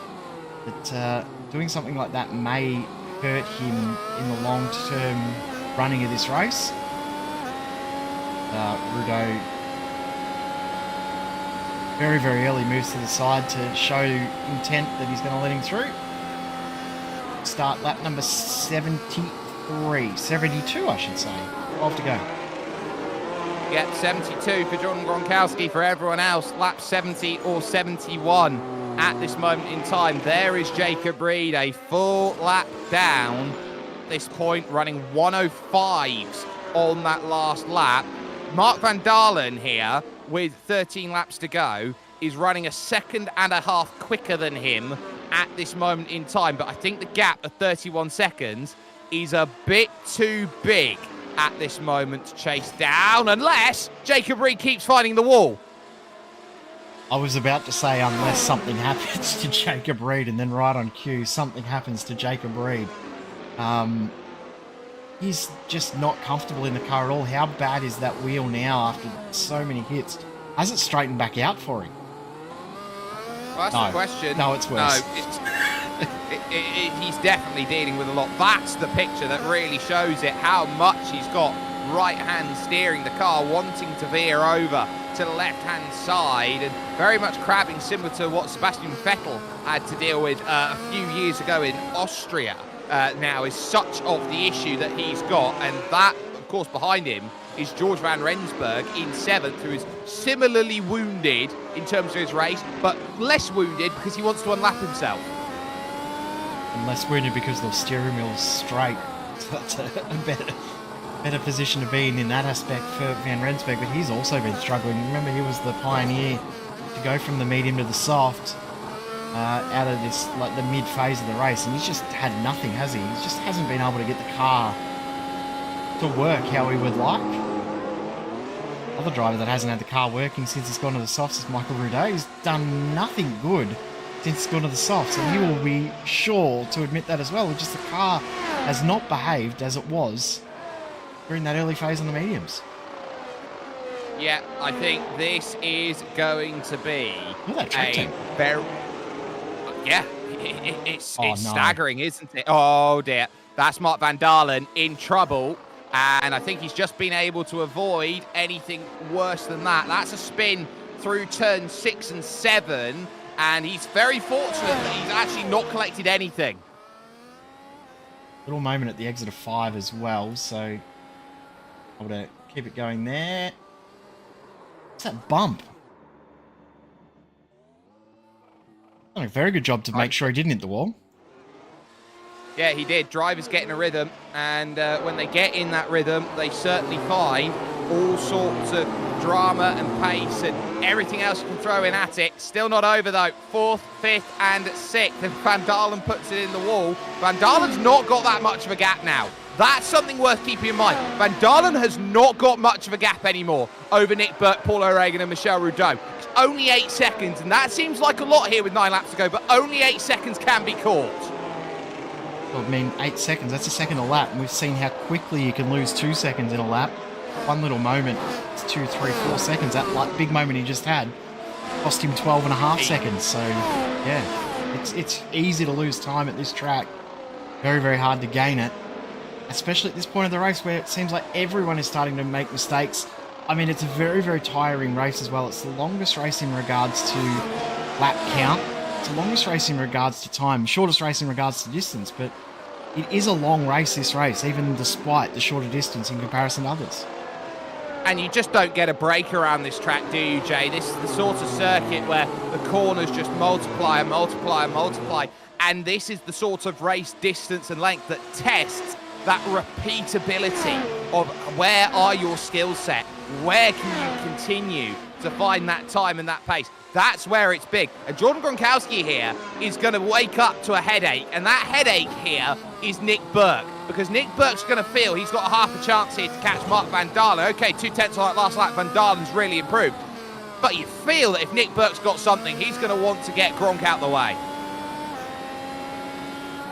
that doing something like that may hurt him in the long-term running of this race. Rudeau very, very early moves to the side to show intent that he's going to let him through. Start lap number 72, I should say. 12 to go. Yeah, 72 for Jordan Gronkowski. For everyone else, lap 70 or 71 at this moment in time. There is Jacob Reed, a full lap down. At this point, running 105s on that last lap. Mark Van Dalen here, with 13 laps to go, is running a second and a half quicker than him at this moment in time, but I think the gap of 31 seconds is a bit too big at this moment to chase down, unless Jacob Reed keeps finding the wall. I was about to say, unless something happens to Jacob Reed, and then right on cue, something happens to Jacob Reed. He's just not comfortable in the car at all. How bad is that wheel now after so many hits? Has it straightened back out for him? Well, that's the question. No, it's worse. No, he's definitely dealing with a lot. That's the picture that really shows it, how much he's got right hand steering the car, wanting to veer over to the left hand side, and very much crabbing, similar to what Sebastian Vettel had to deal with a few years ago in Austria. Now is such of the issue that he's got, and that, of course, behind him is George van Rensburg in 7th, who is similarly wounded in terms of his race, but less wounded because he wants to unlap himself. And less wounded because the steering wheel's straight. So that's a better position to be in that aspect for Van Rensburg, but he's also been struggling. Remember, he was the pioneer to go from the medium to the soft out of this, like, the mid phase of the race, and he's just had nothing, has he? He just hasn't been able to get the car to work how he would like. Other driver that hasn't had the car working since it's gone to the softs is Michael Roudet. He's done nothing good since it's gone to the softs, and he will be sure to admit that as well. It's just the car has not behaved as it was during that early phase on the mediums. Yeah, I think this is going to be a very... Yeah, it's staggering, isn't it? Oh, dear. That's Mark van Dalen in trouble, and I think he's just been able to avoid anything worse than that. That's a spin through turn 6 and 7, and he's very fortunate that he's actually not collected anything. Little moment at the exit of 5 as well, so I'm going to keep it going there. What's that bump? Done a very good job to make sure he didn't hit the wall. Yeah, he did. Drivers getting a rhythm, and when they get in that rhythm, they certainly find all sorts of drama and pace and everything else you can throw in at it. Still not over, though. 4th, 5th, and 6th. And Van Dalen puts it in the wall. Van Dalen's not got that much of a gap now. That's something worth keeping in mind. Van Dalen has not got much of a gap anymore over Nick Burke, Paul O'Regan, and Michel Rudeau. It's only 8 seconds, and that seems like a lot here with 9 laps to go, but only 8 seconds can be caught. Well, I mean, 8 seconds, that's a second a lap, and we've seen how quickly you can lose 2 seconds in a lap. One little moment, it's 2, 3, 4 seconds. That big moment he just had cost him 12.5 seconds. So, yeah, it's easy to lose time at this track. Very, very hard to gain it, especially at this point of the race where it seems like everyone is starting to make mistakes. I mean, it's a very, very tiring race as well. It's the longest race in regards to lap count. It's the longest race in regards to time, shortest race in regards to distance, but it is a long race, this race, even despite the shorter distance in comparison to others. And you just don't get a break around this track, do you, Jay? This is the sort of circuit where the corners just multiply and multiply and multiply. And this is the sort of race distance and length that tests that repeatability of where are your skill set? Where can you continue to find that time and that pace? That's where it's big. And Jordan Gronkowski here is going to wake up to a headache. And that headache here is Nick Burke. Because Nick Burke's going to feel he's got half a chance here to catch Mark van Dalen. Okay, 2/10 on that last lap, van Dalen's really improved. But you feel that if Nick Burke's got something, he's going to want to get Gronk out the way.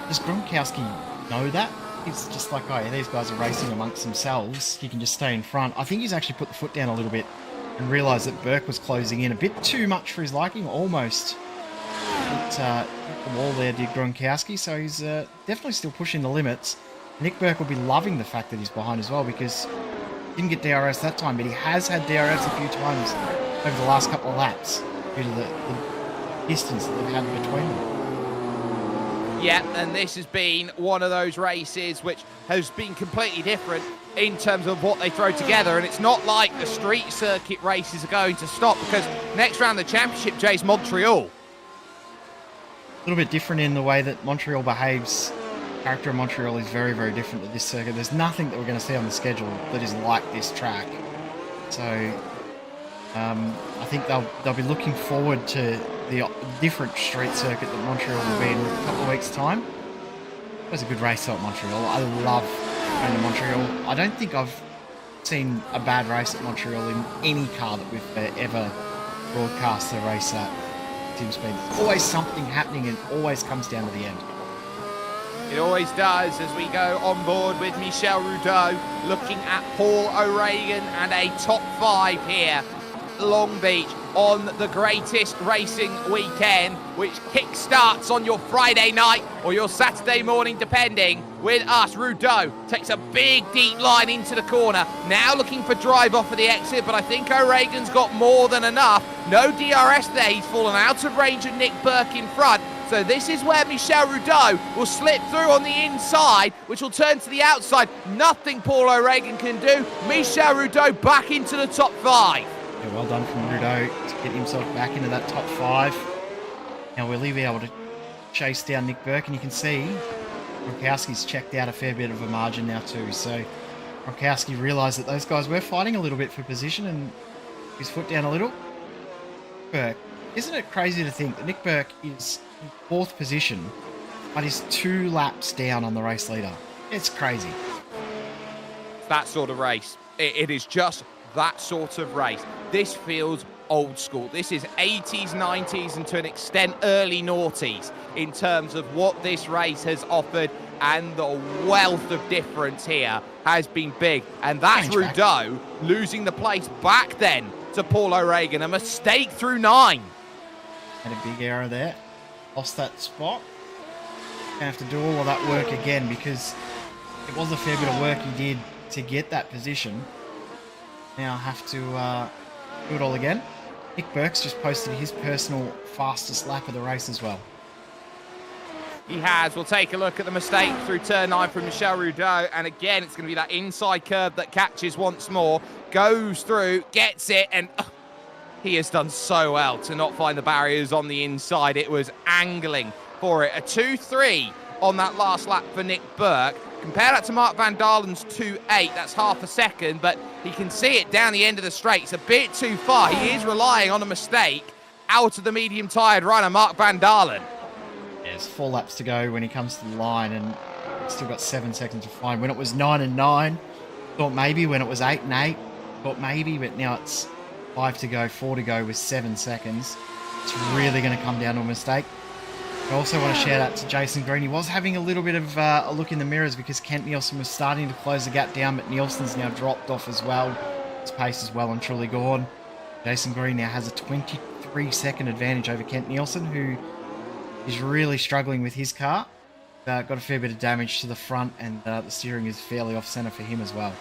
Does Gronkowski know that? He's just like, oh yeah, these guys are racing amongst themselves. He can just stay in front. I think he's actually put the foot down a little bit and realised that Burke was closing in a bit too much for his liking. Almost hit the wall there, did Gronkowski. So he's definitely still pushing the limits. Nick Burke will be loving the fact that he's behind as well, because he didn't get DRS that time, but he has had DRS a few times over the last couple of laps due to the distance that they've had between them. Yeah, and this has been one of those races which has been completely different in terms of what they throw together, and it's not like the street circuit races are going to stop, because next round of the championship, Jay's Montreal. A little bit different in the way that Montreal behaves. The character of Montreal is very, very different to this circuit. There's nothing that we're going to see on the schedule that is like this track. So I think they'll be looking forward to the different street circuit that Montreal will be in a couple of weeks' time. It was a good race though at Montreal. I love going to Montreal. I don't think I've seen a bad race at Montreal in any car that we've ever broadcast a race at Tim Speed. There's always something happening and it always comes down to the end. It always does as we go on board with Michel Rudeau, looking at Paul O'Regan and a top 5 here. Long Beach on the greatest racing weekend, which kick-starts on your Friday night or your Saturday morning, depending, with us. Rudeau takes a big, deep line into the corner, now looking for drive off of the exit, but I think O'Regan's got more than enough. No DRS there, he's fallen out of range of Nick Burke in front. So this is where Michel Rudeau will slip through on the inside, which will turn to the outside. Nothing Paul O'Regan can do. Michel Rudeau back into the top 5. Yeah, well done from Rudeau to get himself back into that top 5. Now will he be able to chase down Nick Burke? And you can see Gronkowski's checked out a fair bit of a margin now too. So Gronkowski realised that those guys were fighting a little bit for position and his foot down a little. Burke, isn't it crazy to think that Nick Burke is in 4th position, but he's 2 laps down on the race leader? It's crazy. That sort of race. It is just that sort of race. This feels old school. This is 80s, 90s, and to an extent early noughties in terms of what this race has offered, and the wealth of difference here has been big. And that's Rudeau losing the place back then to Paul O'Regan. A mistake through 9. Had a big error there. Lost that spot. Gonna have to do all of that work again because it was a fair bit of work he did to get that position. Now have to do it all again. Nick Burke's just posted his personal fastest lap of the race as well. He has. We'll take a look at the mistake through turn 9 from Michel Rudeau. And again, it's going to be that inside curve that catches once more. Goes through, gets it, and he has done so well to not find the barriers on the inside. It was angling for it. A 2-3 on that last lap for Nick Burke. Compare that to Mark Van Dalen's 2.8. That's half a second, but he can see it down the end of the straight. It's a bit too far. He is relying on a mistake out of the medium-tired runner, Mark Van Dalen. Yeah, there's 4 laps to go when he comes to the line, and still got 7 seconds to find. When it was 9 and 9, thought maybe. When it was 8 and 8, thought maybe. But now it's 5 to go, 4 to go with 7 seconds. It's really going to come down to a mistake. I also want to shout out to Jason Green. He was having a little bit of a look in the mirrors because Kent Nielsen was starting to close the gap down, but Nielsen's now dropped off as well. His pace is well and truly gone. Jason Green now has a 23-second advantage over Kent Nielsen, who is really struggling with his car. Got a fair bit of damage to the front, and the steering is fairly off-centre for him as well.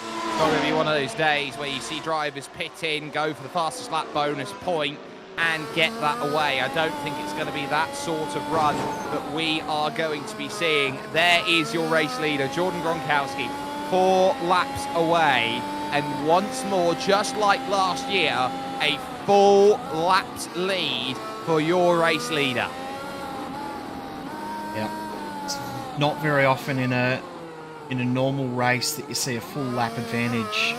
It's going to be one of those days where you see drivers pit in, go for the fastest lap bonus point, and get that away. I don't think it's going to be that sort of run that we are going to be seeing. There is your race leader, Jordan Gronkowski, 4 laps away, and once more, just like last year, a full laps lead for your race leader. Yeah, it's not very often in a normal race that you see a full lap advantage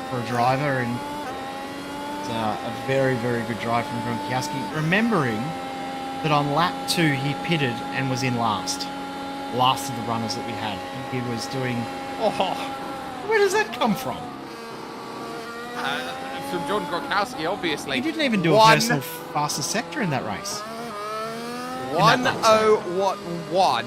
for a driver, and a very, very good drive from Gronkowski. Remembering that on lap 2 he pitted and was in last of the runners that we had. He was doing... Oh, where does that come from? From Jordan Gronkowski, obviously. He didn't even do a personal fastest sector in that race. 1:01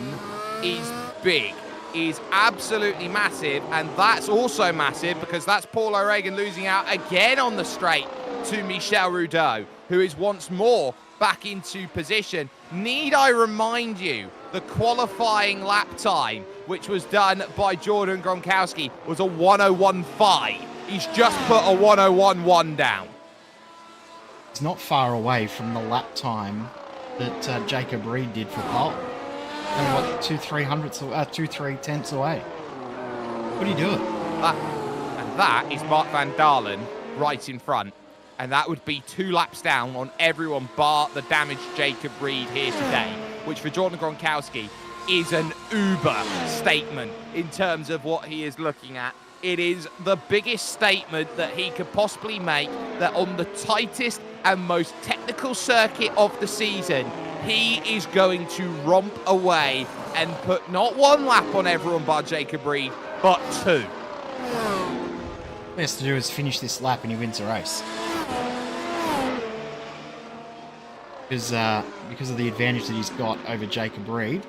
is big. Is absolutely massive, and that's also massive because that's Paul O'Regan losing out again on the straight to Michel Rudeau, who is once more back into position. Need I remind you, the qualifying lap time, which was done by Jordan Gronkowski, was a 1:01.5. He's just put a 1:01.1 down. It's not far away from the lap time that Jacob Reed did for pole. And what, 2/3 tenths away. What are you doing? That is Mark Van Dalen right in front. And that would be 2 laps down on everyone bar the damaged Jacob Reed here today, which for Jordan Gronkowski is an uber statement in terms of what he is looking at it is the biggest statement that he could possibly make, that on the tightest and most technical circuit of the season, he is going to romp away and put not one lap on everyone but Jacob Reed, but two. All he has to do is finish this lap and he wins the race. Because of the advantage that he's got over Jacob Reed.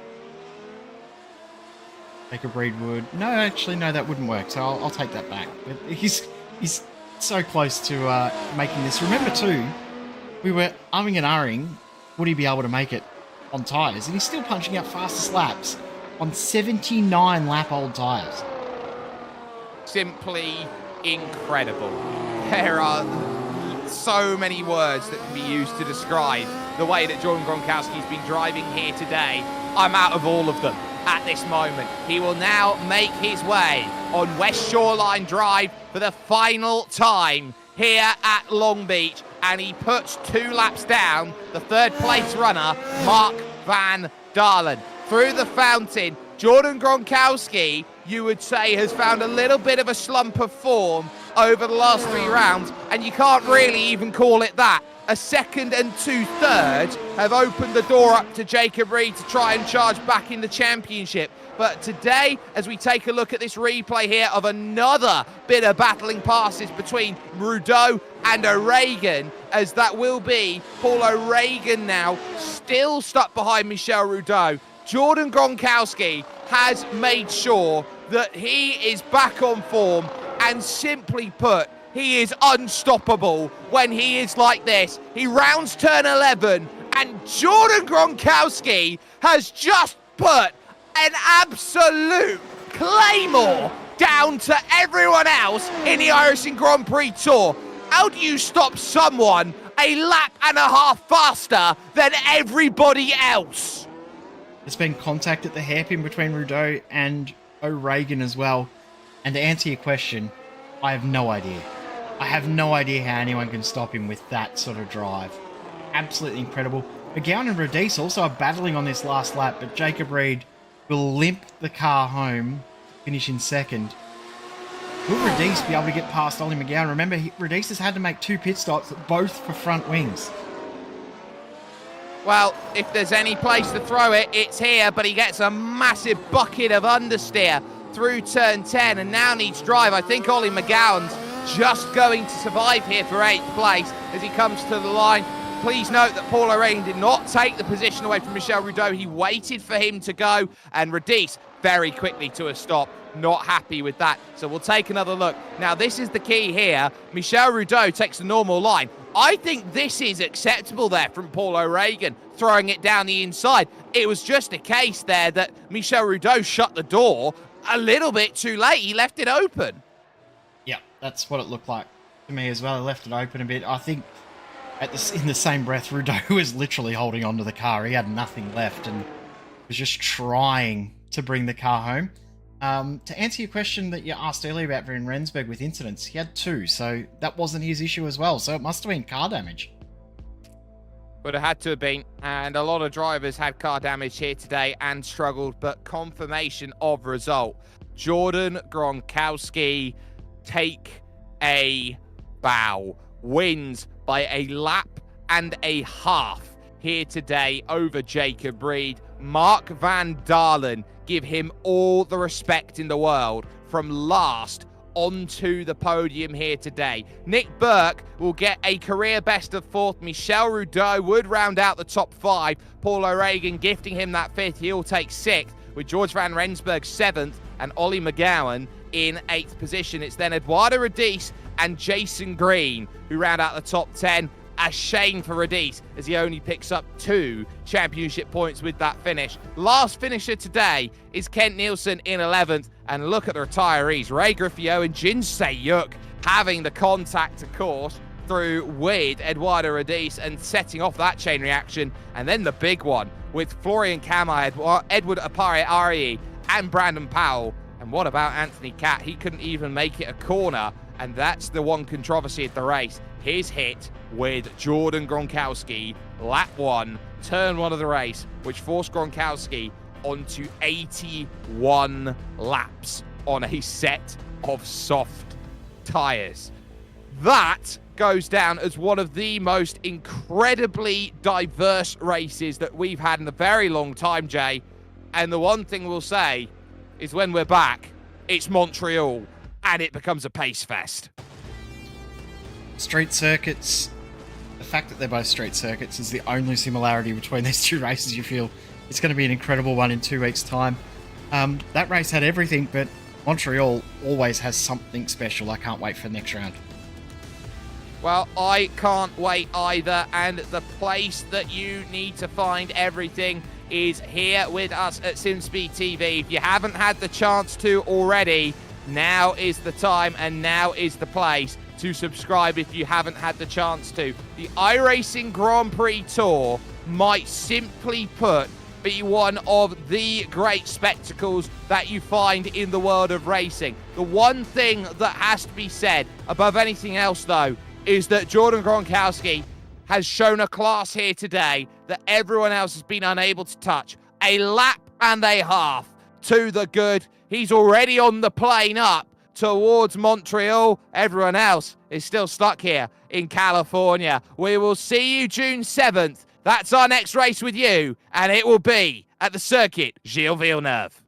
Jacob Reed would... No, actually, no, that wouldn't work, so I'll take that back. But he's so close to making this. Remember, too, we were umming and ahhing, would he be able to make it on tyres? And he's still punching out fastest laps on 79-lap-old tyres. Simply incredible. There are so many words that can be used to describe the way that Jordan Gronkowski's been driving here today. I'm out of all of them at this moment. He will now make his way on West Shoreline Drive for the final time here at Long Beach, and he puts 2 laps down the third place runner, Mark Van Dalen. Through the fountain, Jordan Gronkowski, you would say, has found a little bit of a slump of form over the last 3 rounds, and you can't really even call it that. A second and 2 thirds have opened the door up to Jacob Reed to try and charge back in the championship. But today, as we take a look at this replay here of another bit of battling passes between Rudeau and O'Regan, as that will be Paul O'Regan now still stuck behind Michel Rudeau. Jordan Gronkowski has made sure that he is back on form, and simply put, he is unstoppable when he is like this. He rounds turn 11, and Jordan Gronkowski has just put an absolute claymore down to everyone else in the iRacing Grand Prix Tour. How do you stop someone a lap and a half faster than everybody else? There's been contact at the hairpin between Rudeau and O'Regan as well. And to answer your question, I have no idea. I have no idea how anyone can stop him with that sort of drive. Absolutely incredible. McGowan and Radice also are battling on this last lap, but Jacob Reed will limp the car home, finish in second. Will Radice be able to get past Ollie McGowan? Remember, Radice has had to make 2 pit stops, both for front wings. Well, if there's any place to throw it, it's here, but he gets a massive bucket of understeer through turn 10 and now needs drive. I think Ollie McGowan's just going to survive here for 8th place as he comes to the line. Please note that Paul O'Regan did not take the position away from Michel Rudeau. He waited for him to go, and Radice very quickly to a stop. Not happy with that. So we'll take another look. Now, this is the key here. Michel Rudeau takes the normal line. I think this is acceptable there from Paul O'Regan, throwing it down the inside. It was just a case there that Michel Rudeau shut the door a little bit too late. He left it open. Yeah, that's what it looked like to me as well. He left it open a bit. I think in the same breath, Rudeau was literally holding onto the car. He had nothing left and was just trying to bring the car home. To answer your question that you asked earlier about Van Rensburg with incidents, he had 2, so that wasn't his issue as well. So it must have been car damage. Would have had to have been, and a lot of drivers had car damage here today and struggled, but confirmation of result. Jordan Gronkowski take a bow, wins by a lap and a half here today over Jacob Reed. Mark Van Dalen, give him all the respect in the world, from last onto the podium here today. Nick Burke will get a career best of 4th. Michel Rudeau would round out the top 5. Paul O'Regan gifting him that 5th. He'll take 6th, with George Van Rensburg 7th and Ollie McGowan in 8th position. It's then Eduardo Radice and Jason Green who round out the top 10. A shame for Radice, as he only picks up 2 championship points with that finish. Last finisher today is Kent Nielsen in 11th. And look at the retirees. Ray Griffio and Jinsei Yuk having the contact, of course, through with Eduardo Radice and setting off that chain reaction. And then the big one with Florian Kamai, Edward Apari-Ari, and Brandon Powell. And what about Anthony Catt? He couldn't even make it a corner. And that's the one controversy at the race. His hit with Jordan Gronkowski, lap 1, turn 1 of the race, which forced Gronkowski onto 81 laps on a set of soft tyres. That goes down as one of the most incredibly diverse races that we've had in a very long time, Jay. And the one thing we'll say is when we're back, it's Montreal, and it becomes a pace fest. Street circuits, the fact that they're both street circuits is the only similarity between these two races. You feel it's going to be an incredible one in 2 weeks' time. That race had everything, but Montreal always has something special. I can't wait for the next round. Well, I can't wait either, and the place that you need to find everything is here with us at SimSpeed TV. If you haven't had the chance to already, now is the time and now is the place to subscribe if you haven't had the chance to. The iRacing Grand Prix Tour might simply put be one of the great spectacles that you find in the world of racing. The one thing that has to be said above anything else, though, is that Jordan Gronkowski has shown a class here today that everyone else has been unable to touch. A lap and a half to the good. He's already on the plane up towards Montreal. Everyone else is still stuck here in California. We will see you June 7th. That's our next race with you, and it will be at the circuit Gilles Villeneuve.